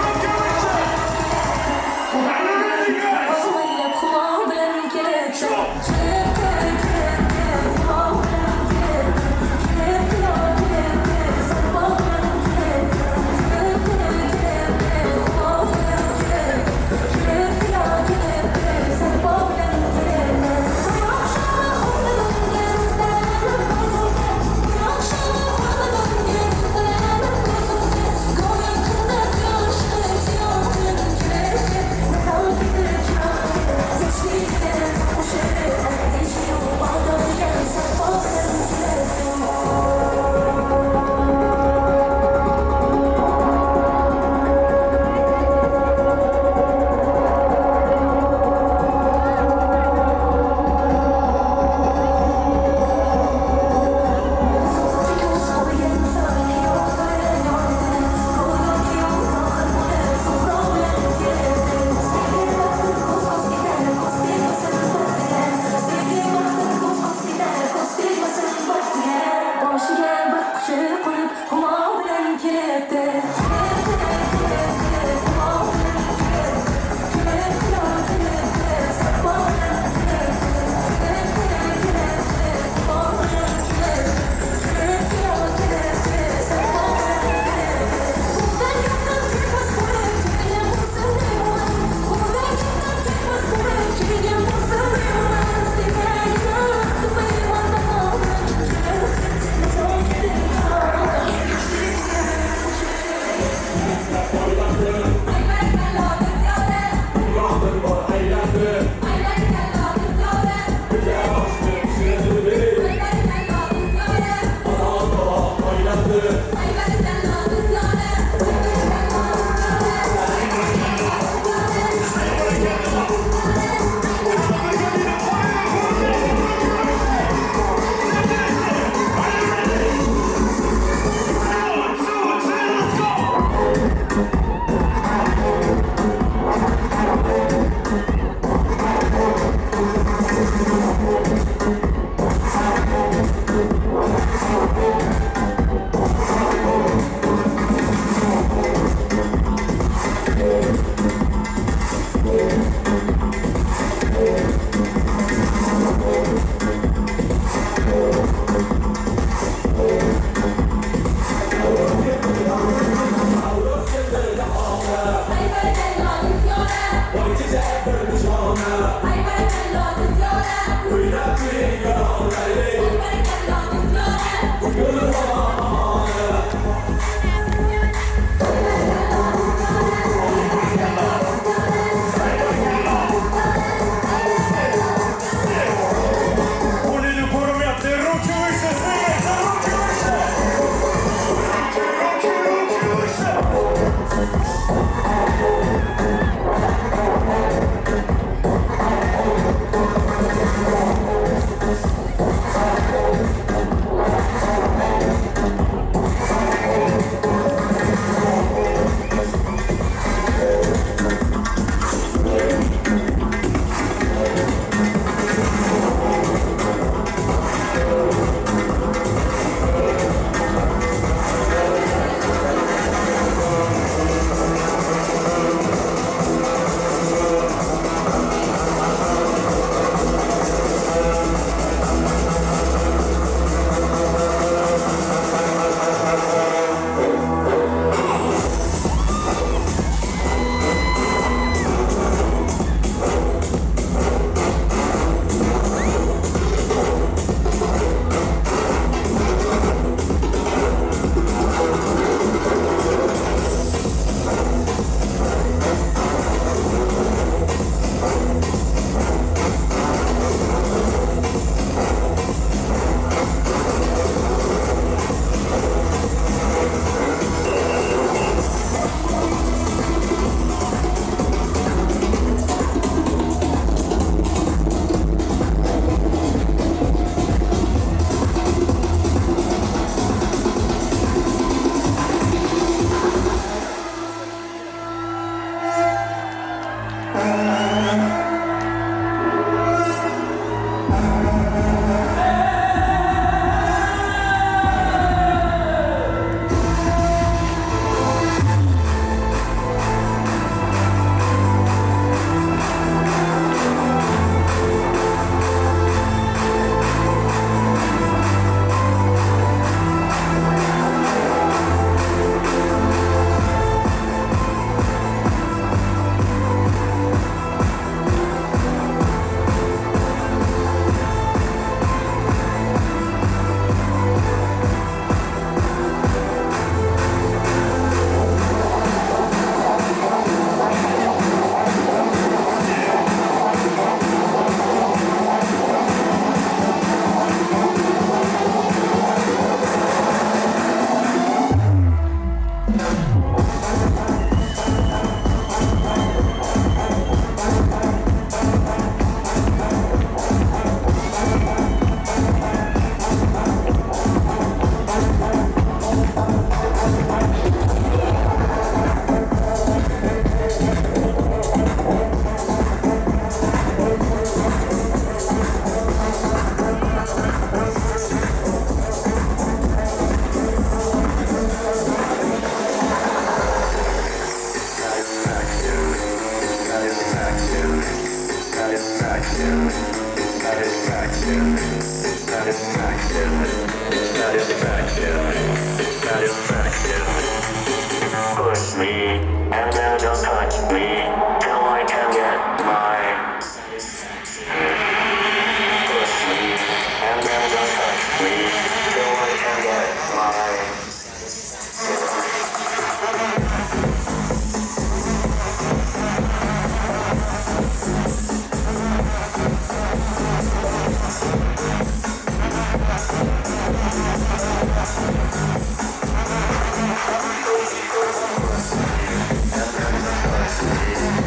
Speaker 11: Ruки
Speaker 12: Push me, and then don't touch me till I can get my. Push me, and then don't touch me till I can get my.
Speaker 2: And then don't touch me.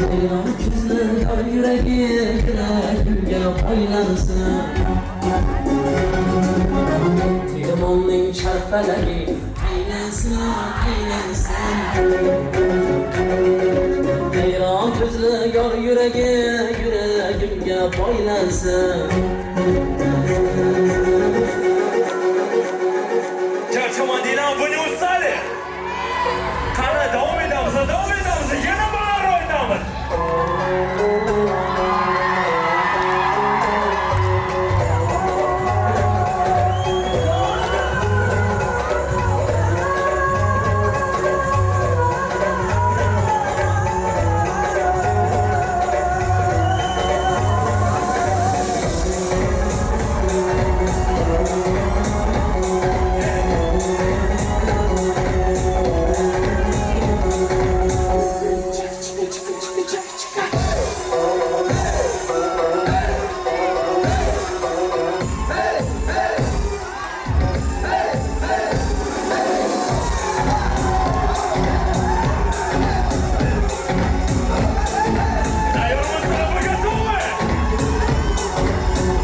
Speaker 2: Hayran kızlar yüreğim yüreğimge oynansın Limonun şarfeleri eylesin eylesin Hayran kızlar yüreğim yüreğimge oynansın
Speaker 11: Çarşamba dinan bunu ustalı. Kana devam edemiz. Yine bana oynamız.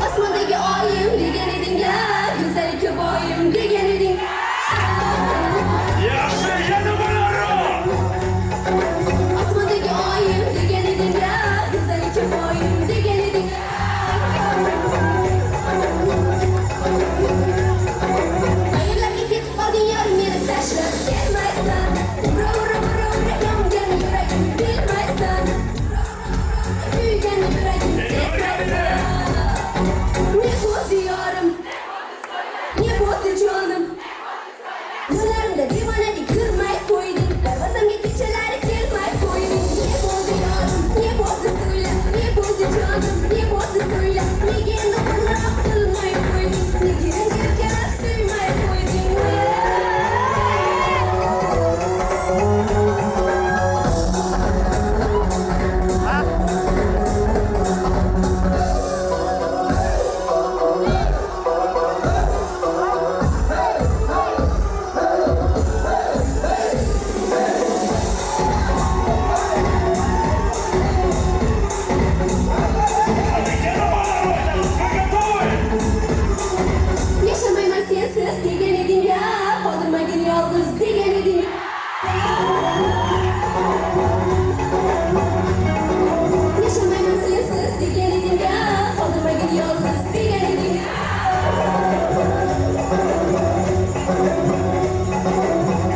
Speaker 13: Osmondagi oyim degan eding ya, go'zallikka boyim degan eding.
Speaker 11: Yaxshi, yana bo'lar.
Speaker 13: Osmondagi oyim degan eding ya, go'zallikka boyim degan eding. Qayerlarga ketib qolding yorim meni tashlab kelmaysan. Ura yongan yuragim bilmaysan. Kuygan yuragim sezmaysan. Ne bo'ldi yorim? Ne bo'ldi jonim? Yo'llarimda devonaga kirmay qo'yding. Darvozamga kechalari kelmay qo'yding. Ne bo'ldi yorim? Ne bo'ldi so'yla? Ne bo'ldi jonim? Ne bo'ldi so'yla? Nega endi qo'ng'iroq qilmay qo'yding? Nega endi erkalab suymay qo'yding? Yaşamayman sensiz degan eding ya, qoldirmagin yolg'iz degan eding. Yaşamayman sensiz degan eding ya, qoldirmagin yolg'iz degan eding.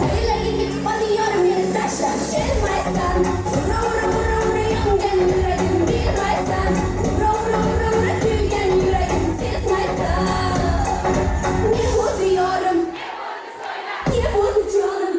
Speaker 13: Qayerlarga ketib qolding yorim meni tashlab kelmaysan. Ura yongan yuragim bilmaysan. Ura kuygan yuragim sezmaysan. Ne bo'ldi yorim? Ne bo'ldi jonim?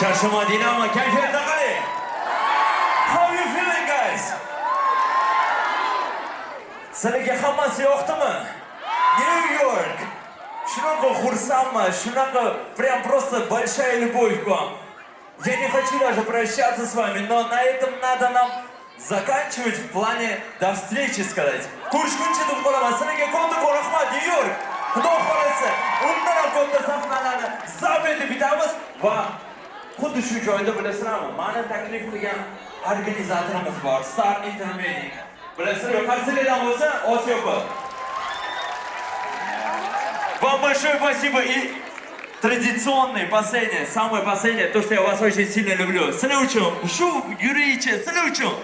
Speaker 11: Charchamadingmi? Kayfiyatda qarang. How you feeling guys? Sizlarga hammasi yoqdimi? New York. Shunaqa xursandman, shunaqa прям просто большая любовь к вам. Я не хочу даже прощаться с вами, но на этом надо нам заканчивать в плане до встречи сказать. Ko'rishguncha deb qolaman. Sizlarga ko'p rahmat Nyu-York. Xudo xolasa, undan ham katta sahnalarni zabt etib bitamiz va xuddi shu joyda bilasizlarmi? Meni taklif qilgan organizatorimiz bor, Star Intermedia. Bilasizlar, qarsaklardan bo'lsa, Osiyopa. Вам большое спасибо и традиционное, последнее, самое последнее, то, что я вас очень сильно люблю. Sizlar uchun, shu yuriyicha, sizlar uchun.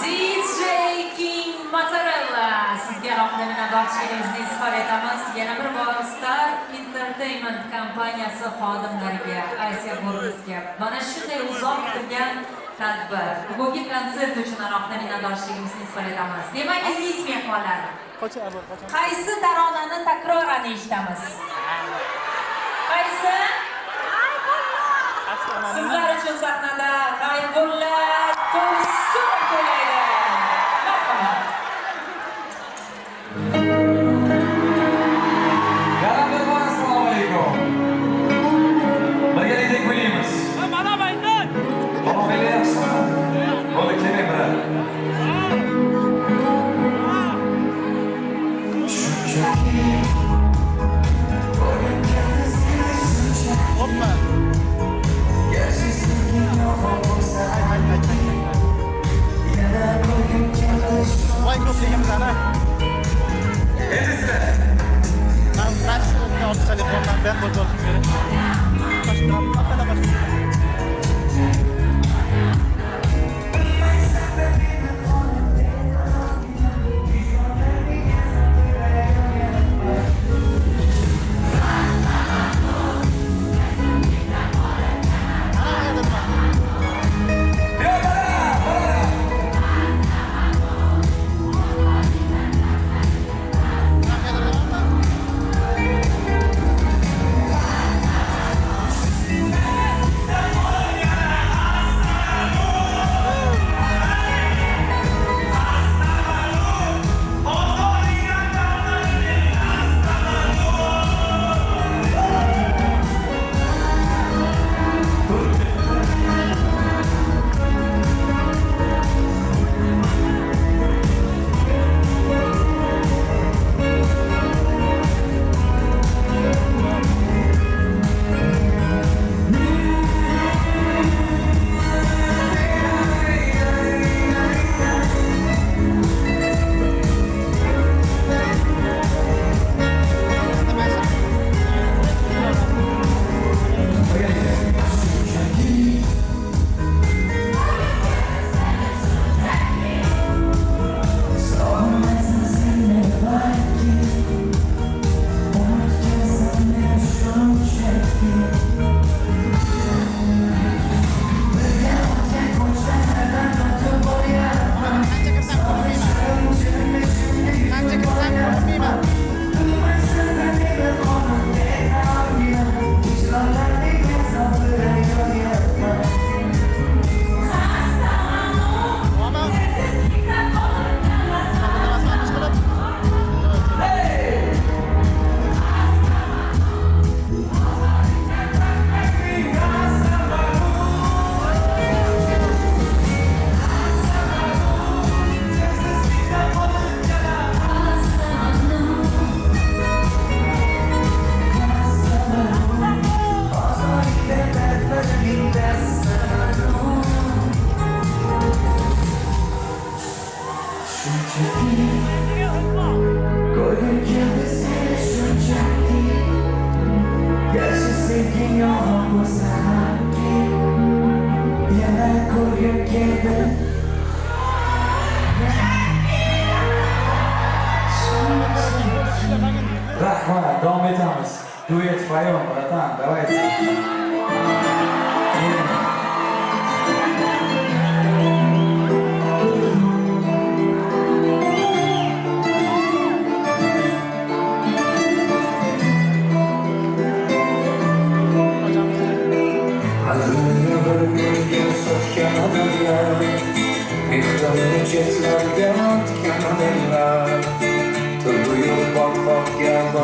Speaker 1: DJ King Mozzarella sizga alohida minnatdorchiligimizni izhor etamiz. Yana bir bor Star Entertainment kompaniyasi xodimlariga, Asiya Borbizga mana shunday uzoq turgan tadbir, bugungi konsert uchun alohida minnatdorchiligimizni izhor etamiz. Demak, aziz mehmonlar, qaysi taronani takroran eshitamiz? Qaysi? Sizlar uchun sahnada G'aybulla Tursun qo'yadi. Marhamat.
Speaker 11: Yana bir bor assalomu alaykum. Birgalikda kuylaymiz. Mana baydan. Baba yaxshimi? Bo'ldi, keling bilan. Hoppa. Voy ko'pligimiz ana. Endi sizlar. Ben size orta telefondan ben bozulsun gerek. Başlayalım. Hatta başlayalım.
Speaker 10: Rahmat, davom etamiz. Duet Fayon, bratan, давайте.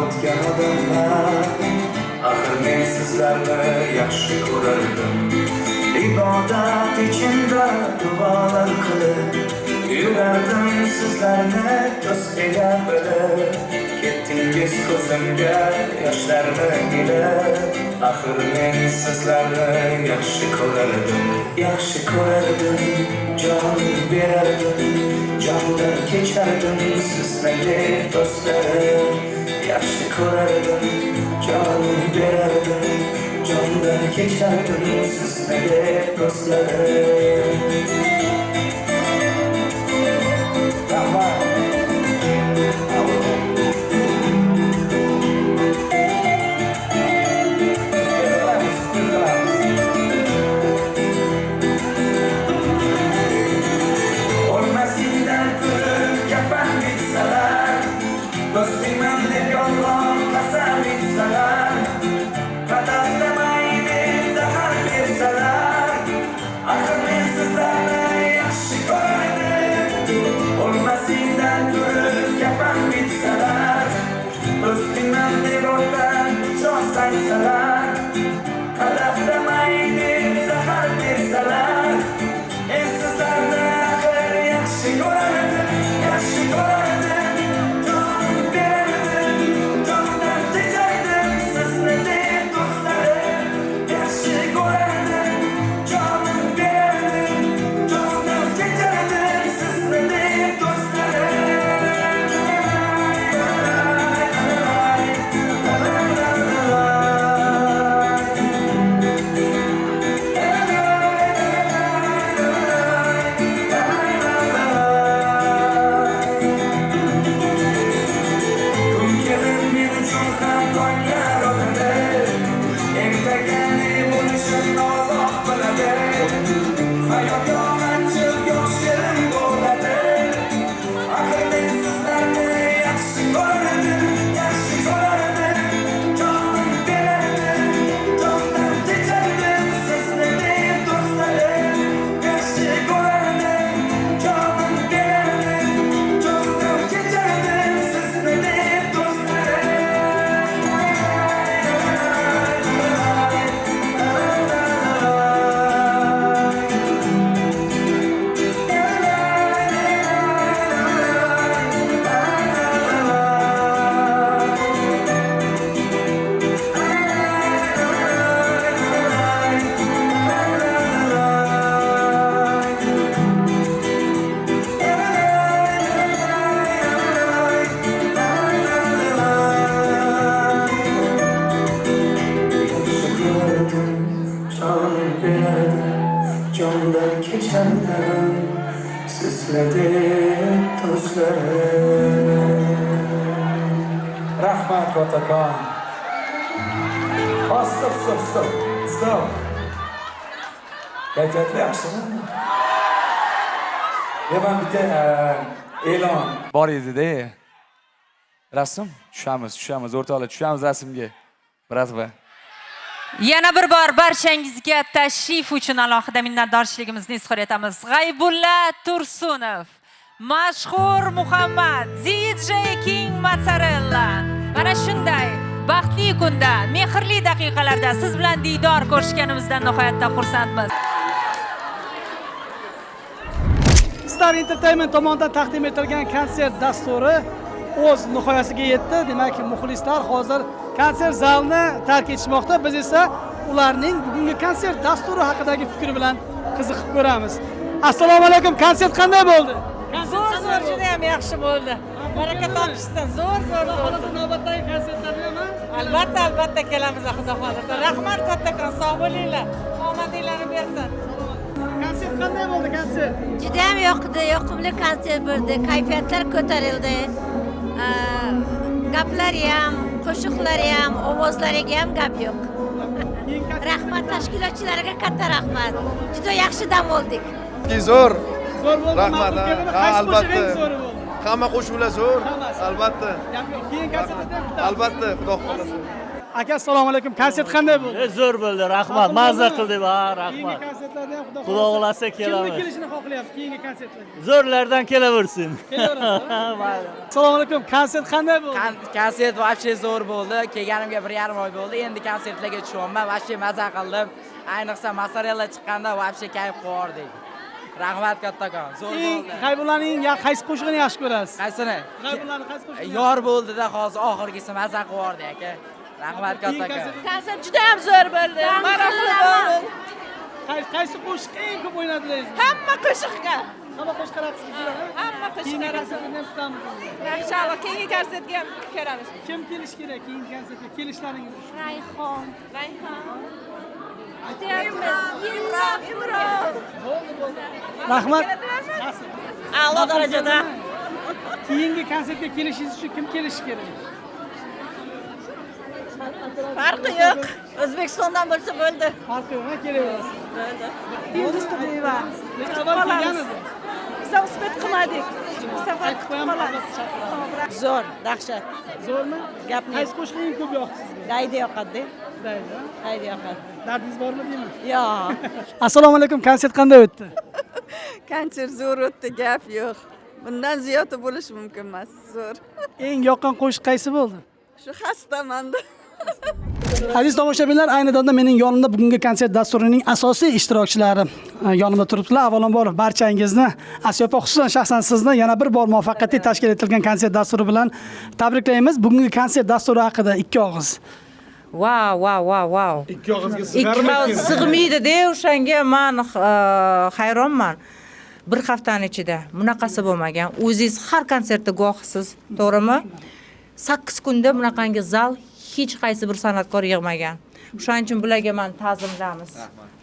Speaker 2: o'tgan odamlar. Axir men sizlarni yaxshi ko'rardim. Ibodat ichimda duolar qilib yurardim, sizlarni do'stiga bilib. Ketdingiz ko'zimga yoshlarni ilib. Axir men sizlarni yaxshi ko'rardim, yaxshi ko'rardim. Jon berardim, jondan kechardim sizlarga do'stlarim. Yaxshi ko'rardim, jon berardim, jondan kechardim sizlarga do'stlarim.
Speaker 10: Rahmat Kotakon. Stop. Kayfiyatli yaxshimi? Men bitta e'lon bor edi-da. Rasm tushamiz, o'rtoqlar, tushamiz rasmga. Bratva.
Speaker 1: Yana bir bor barchangizga tashrif uchun alohida minnatdorchiligimizni izhor etamiz. G'aybulla Tursunov, mashhur Muhammad, DJ King Mozzarella. Mana shunday baxtli kunda, mehrli daqiqalarda siz bilan diydor ko'rishganimizdan nihoyatda xursandmiz.
Speaker 4: Star Entertainment tomonidan taqdim etilgan konsert dasturi o'z nihoyasiga yetdi. Demak, muxlislar hozir konsert zalini tark etishmoqda. Biz esa ularning bugungi konsert dasturi haqidagi fikri bilan qiziqib ko'ramiz. Assalomu alaykum. Konsert qanday bo'ldi?
Speaker 7: Zo'r, juda ham yaxshi bo'ldi. Baraka topishsin. Zo'r.
Speaker 4: Navbatdagi konsertlarga
Speaker 7: Albatta kelamiz, xudo xolasa. Rahmat kattakon, sog' bo'linglar. Omadinglarni bersin.
Speaker 4: Konsert qanday bo'ldi konsert?
Speaker 14: Juda ham yoqimli konsert bo'ldi. Kayfiyatlar ko'tarildi. Gaplari ham, qo'shiqlari ham, ovozlariga ham gap yo'q. Rahmat tashkilotchilarga katta rahmat. Juda yaxshi dam oldik.
Speaker 3: Zo'r.
Speaker 4: Rahmat.
Speaker 3: Albatta. Hamma qo'shiqlar zo'r. Albatta.
Speaker 4: Keyin konsertda
Speaker 3: albatta, xudo xolasa.
Speaker 4: Aka assalomu alaykum. Konsert qanday bo'ldi?
Speaker 15: Zo'r bo'ldi, rahmat. Mazza qildik, ha,
Speaker 4: Keyingi
Speaker 15: rahmat.
Speaker 4: konsertlarda ham
Speaker 15: Xudo xolasa kelamiz.
Speaker 4: Kimni kelishini xohlayapsiz keyingi konsertlarga?
Speaker 15: Zo'rlardan kelaversin.
Speaker 4: Assalomu alaykum. Konsert qanday bo'ldi?
Speaker 16: Konsert вообще zo'r bo'ldi. Kelganimga 1,5 oy bo'ldi. Endi konsertlarga tushyapman. Вообще mazza qildim. Ayniqsa Mozzarella chiqqanda вообще kayf qildik. Rahmat kattakon. Zo'r bo'ldi.
Speaker 4: G'aybullaning qaysi qo'shig'ini yaxshi ko'rasiz?
Speaker 16: Qaysini?
Speaker 4: G'aybullaning qaysi qo'shig'ini?
Speaker 16: Yor bo'ldida hozir oxirgisi mazza qildik aka. Rahmat kattakon.
Speaker 14: Konsert juda ham zo'r bo'ldi. Maroqli bo'ldi.
Speaker 4: Qaysi qo'shiq eng ko'p o'ynadingiz?
Speaker 14: Hamma qo'shiqqa.
Speaker 4: Hamma qo'shiqqa raqsga
Speaker 14: Hamma qo'shiqqa
Speaker 4: konsertni ham kutamiz.
Speaker 14: Inshaalloh keyingi konsertga ham ko'ramiz.
Speaker 4: Kim kelish kerak keyingi konsertga? Kelishlaringiz uchun.
Speaker 14: Rayhon.
Speaker 4: Rahmat.
Speaker 14: A'lo darajada.
Speaker 4: Keyingi konsertga kelishingiz uchun kim kelishi kerak?
Speaker 14: Farqi yo'q. O'zbekistondan bo'lsa bo'ldi.
Speaker 4: Farqi yo'q, kelaverasiz.
Speaker 14: Bo'ldi.
Speaker 4: Yildizda Necha bor kelgan edi?
Speaker 14: Biz uspet qilmadik. Bu safar kutib qolamiz. Zo'r, dahshat.
Speaker 4: Zo'rmi?
Speaker 14: Gapni.
Speaker 4: Qaysi qo'shiq eng ko'p yoqdi sizga?
Speaker 14: Daydi yoqadi.
Speaker 4: Daydi.
Speaker 14: Daydi yoqadi.
Speaker 4: Dardingiz bormi deymi?
Speaker 14: Yo'q.
Speaker 4: Assalomu alaykum. Konsert qanday o'tdi?
Speaker 17: Konsert zo'r o'tdi, gap yo'q. Bundan ziyodi bo'lishi mumkin emas, zo'r.
Speaker 4: Eng yoqqan qo'shiq qaysi bo'ldi?
Speaker 17: Shu xastamanda.
Speaker 4: Aziz tomoshabinlar, ayni damda mening yonimda bugungi konsert dasturining asosiy ishtirokchilari yonimda turibdilar. Avvalambor barchangizni, Asiyopa xususan shaxsan sizni yana bir bor muvaffaqiyatli tashkil etilgan konsert dasturi bilan tabriklaymiz. Bugungi konsert dasturi haqida ikki og'iz.
Speaker 8: Wow.
Speaker 3: Ikki og'izga
Speaker 8: sig'maydi-da, o'shanga men hayronman. Bir haftaning ichida bunaqasi bo'lmagan. O'zingiz har konsertda guvohsiz, to'g'rimi? 8 kunda bunaqangi zal hech qaysi bir san'atkor yig'magan. Shuning uchun bularga men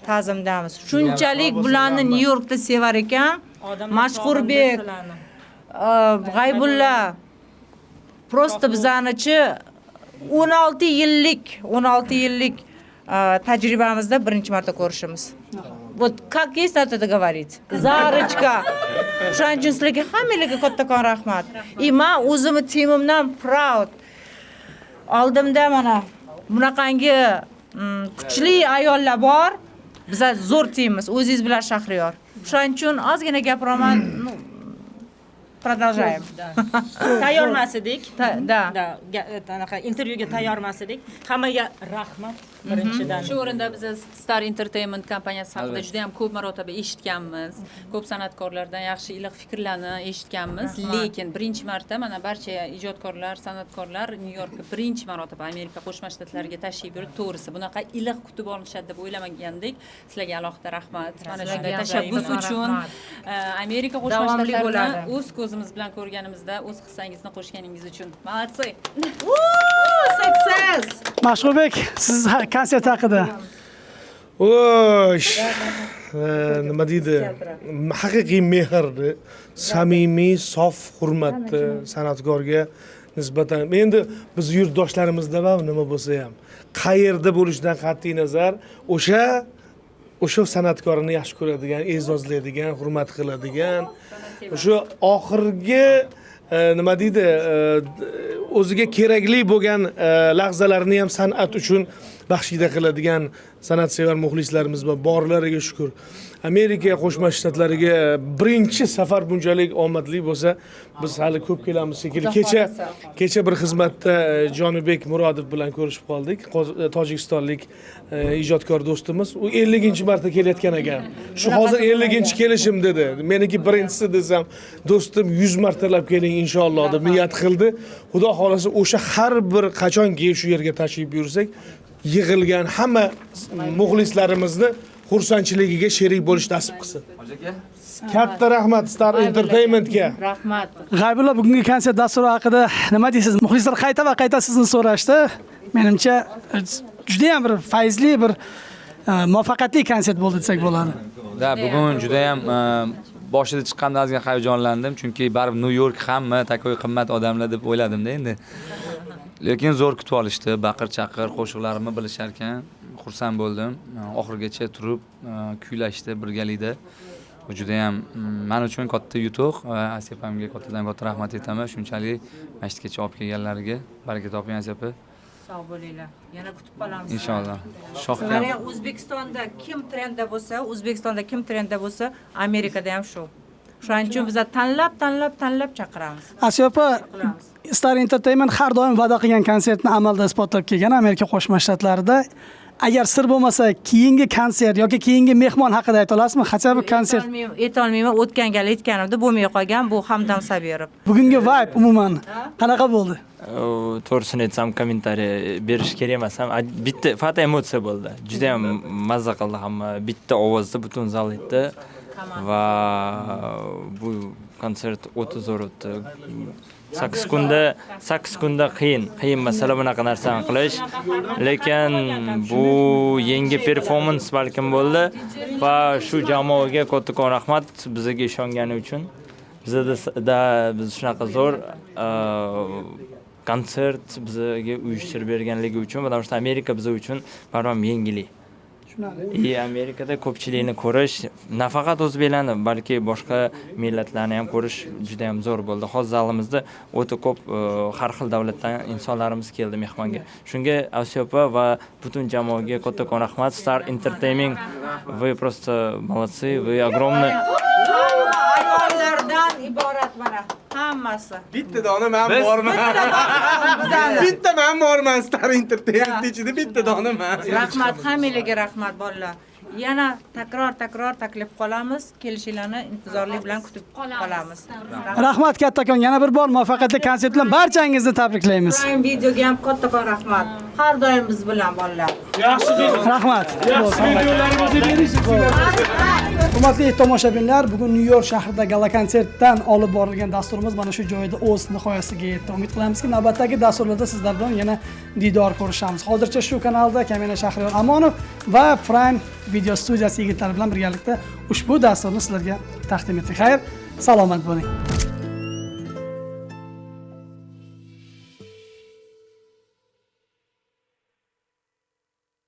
Speaker 8: ta'zimdamiz. Shunchalik bularni Nyu-Yorkda sevar ekan, Mashhurbek, G'aybulla prosta bizanichi 16 yillik tajribamizda birinchi marta ko'rishimiz. Вот как есть надо это говорить. Zarочка. Shuning uchun sizlarga hammalarga kattakon rahmat. И men o'zimni timimdan proud. Oldimda mana bunaqangi kuchli ayollar bor. Biz zo'r timimiz. O'zingiz bilan Shahriyor. Shuning uchun ozgina gapiraman. Продолжаем.
Speaker 18: Tayyormas edik.
Speaker 8: Da.
Speaker 18: Anaqa intervyuga tayyormas edik. Hammaga rahmat birinchidan.
Speaker 1: Shu o'rinda biz Star Entertainment kompaniyasi haqida juda ham ko'p marotaba eshitganmiz. Ko'p san'atkorlardan yaxshi iliq fikrlarni eshitganmiz, lekin birinchi marta mana barcha ijodkorlar, san'atkorlar Nyu-Yorkka birinchi marotaba Amerika Qo'shma Shtatlariga tashrif buyurib, to'g'risi bunaqa iliq kutib olishadi deb o'ylamagandik. Sizlarga alohida rahmat. Mana shunday tashabbus uchun Amerika Qo'shma Shtatlarini o'z ko'zimiz bilan ko'rganimizda o'z hissangizni qo'shganingiz uchun. Молодцы.
Speaker 8: Success.
Speaker 4: Mashhurbek, siz konsert haqida.
Speaker 3: Osh. Nima deydi? Haqiqiy mehrni, samimiy, sof hurmatni san'atkorga nisbatan. Endi biz yurtdoshlarimizda va nima bo'lsa ham qayerda bo'lishidan qat'iy nazar o'sha san'atkorni yaxshi ko'radigan, e'zozlaydigan, hurmat qiladigan, o'sha oxirgi nima deydi, o'ziga kerakli bo'lgan lahzalarni ham san'at uchun baxshida qiladigan san'atsevar muxlislarimiz bor. Borlariga shukur. Amerika Qo'shma Shtatlariga birinchi safar bunchalik omadli bo'lsa, biz hali ko'p kelamiz shekilli. Kecha bir xizmatda Jonibek Murodov bilan ko'rishib qoldik. Tojikistonlik ijodkor do'stimiz. U 50-marta kelayotgan ekan. Shu hozir 50-kelishim dedi. Meniki birinchisi desam, do'stim 100 martalab keling inshaalloh deb niyat qildi. Xudo xolasa o'sha har bir qachonki shu yerga tashrif buyursak, yig'ilgan hamma muxlislarimizni xursandchiligiga sherik bo'lish nasib qilsin. Katta rahmat Star Entertainmentga.
Speaker 8: Rahmat.
Speaker 4: G'aybulla bugungi konsert dasturi haqida nima deysiz? Muxlislar qayta sizni so'rashdi. Menimcha juda ham bir fayzli, bir muvaffaqiyatli konsert bo'ldi desak bo'ladi.
Speaker 5: Da, bugun juda ham boshida chiqqanda ozgina hayajonlandim, chunki baribir Nyu-York hamma takoy qimmat odamlar deb o'yladim-da endi. Lekin zo'r kutib olishdi, baqir-chaqir qo'shiqlarimni bilishar ekan. Xursand bo'ldim. Oxirgacha turib kuylashdi birgalikda. Bu juda ham men uchun katta yutuq. Asiyapamga kattadan katta rahmat aytaman. Shunchalik masjidgacha olib kelganlariga. Baraka toping Asiyopa.
Speaker 8: sog' bo'linglar. Yana kutib qolamiz.
Speaker 5: Inshaalloh. Shohga.
Speaker 8: Mana O'zbekistonda kim trendda bo'lsa, Amerikada ham shu. Shuning uchun biz tanlab chaqiramiz.
Speaker 4: Asiya opa, Star Entertainment har doim va'da qilgan konsertni amalda isbotlab kelgan Amerika Qo'shma Shtatlarida. Agar sir bo'lmasa, keyingi konsert yoki keyingi mehmon haqida ayta olasizmi? Qancha bir konsert?
Speaker 8: Aytolmayman, o'tgan gal aytganimda bo'lmay qolgan bu Hamdam Sabirov.
Speaker 4: Bugungi vibe umuman qanaqa bo'ldi?
Speaker 19: To'g'risini aytsam, kommentariy berish kerak emas ham. Bitta faqat emotsiya bo'ldi. Juda ham mazza qildi hamma. Bitta ovozda butun zal aytdi va bu konsert o'ta zo'r o'tdi. 8 kunda qiyin masala bunaqa narsani qilish, lekin bu yangi performance balkim bo'ldi va shu jamoaga kattakon rahmat bizga ishongani uchun. Biz shunaqa zo'r konsert bizga uyushtirib berganligi uchun, потому что Amerika biz uchun barham yangilik. Amerikada ko'pchilikni ko'rish, nafaqat o'zbeklarni, balki boshqa millatlarni ham ko'rish juda ham zo'r bo'ldi. Hozir zalimizda o'ta ko'p har xil davlatdan insonlarimiz keldi mehmonga. Shunga Asiya opa va butun jamoaga kattakon rahmat. Star Entertainment, вы просто молодцы, вы огромные.
Speaker 8: Ayollardan iborat mana hammasi.
Speaker 6: Bitta dona men borman. Bitta men borman Star Entertainment ichida bitta dona men.
Speaker 8: Rahmat, hammalarga rahmat bolalar. Yana takror taklif qolamiz. Kelishinglarni intizorlik bilan kutib qolamiz.
Speaker 4: Rahmat kattakon, yana bir bor muvaffaqiyatli konsert bilan barchangizni tabriklaymiz.
Speaker 8: Prime videoga ham kattakon rahmat. Har doim biz bilan bolalar.
Speaker 4: Yaxshi rahmat. Videolarimizni berishingizga hurmatli tomoshabinlar, bugun New York shahrida gala konsertdan olib borilgan dasturimiz mana shu joyda o'z nihoyasiga yetdi. Umid qilamizki, navbatdagi dasturlarda sizlar bilan yana diydor ko'rishamiz. Hozircha shu kanalda Kamina Shahriyor Amonov va Prime video studiyasi yigitlari bilan birgalikda ushbu dasturni sizlarga taqdim etdik. Xayr, salomat bo'ling.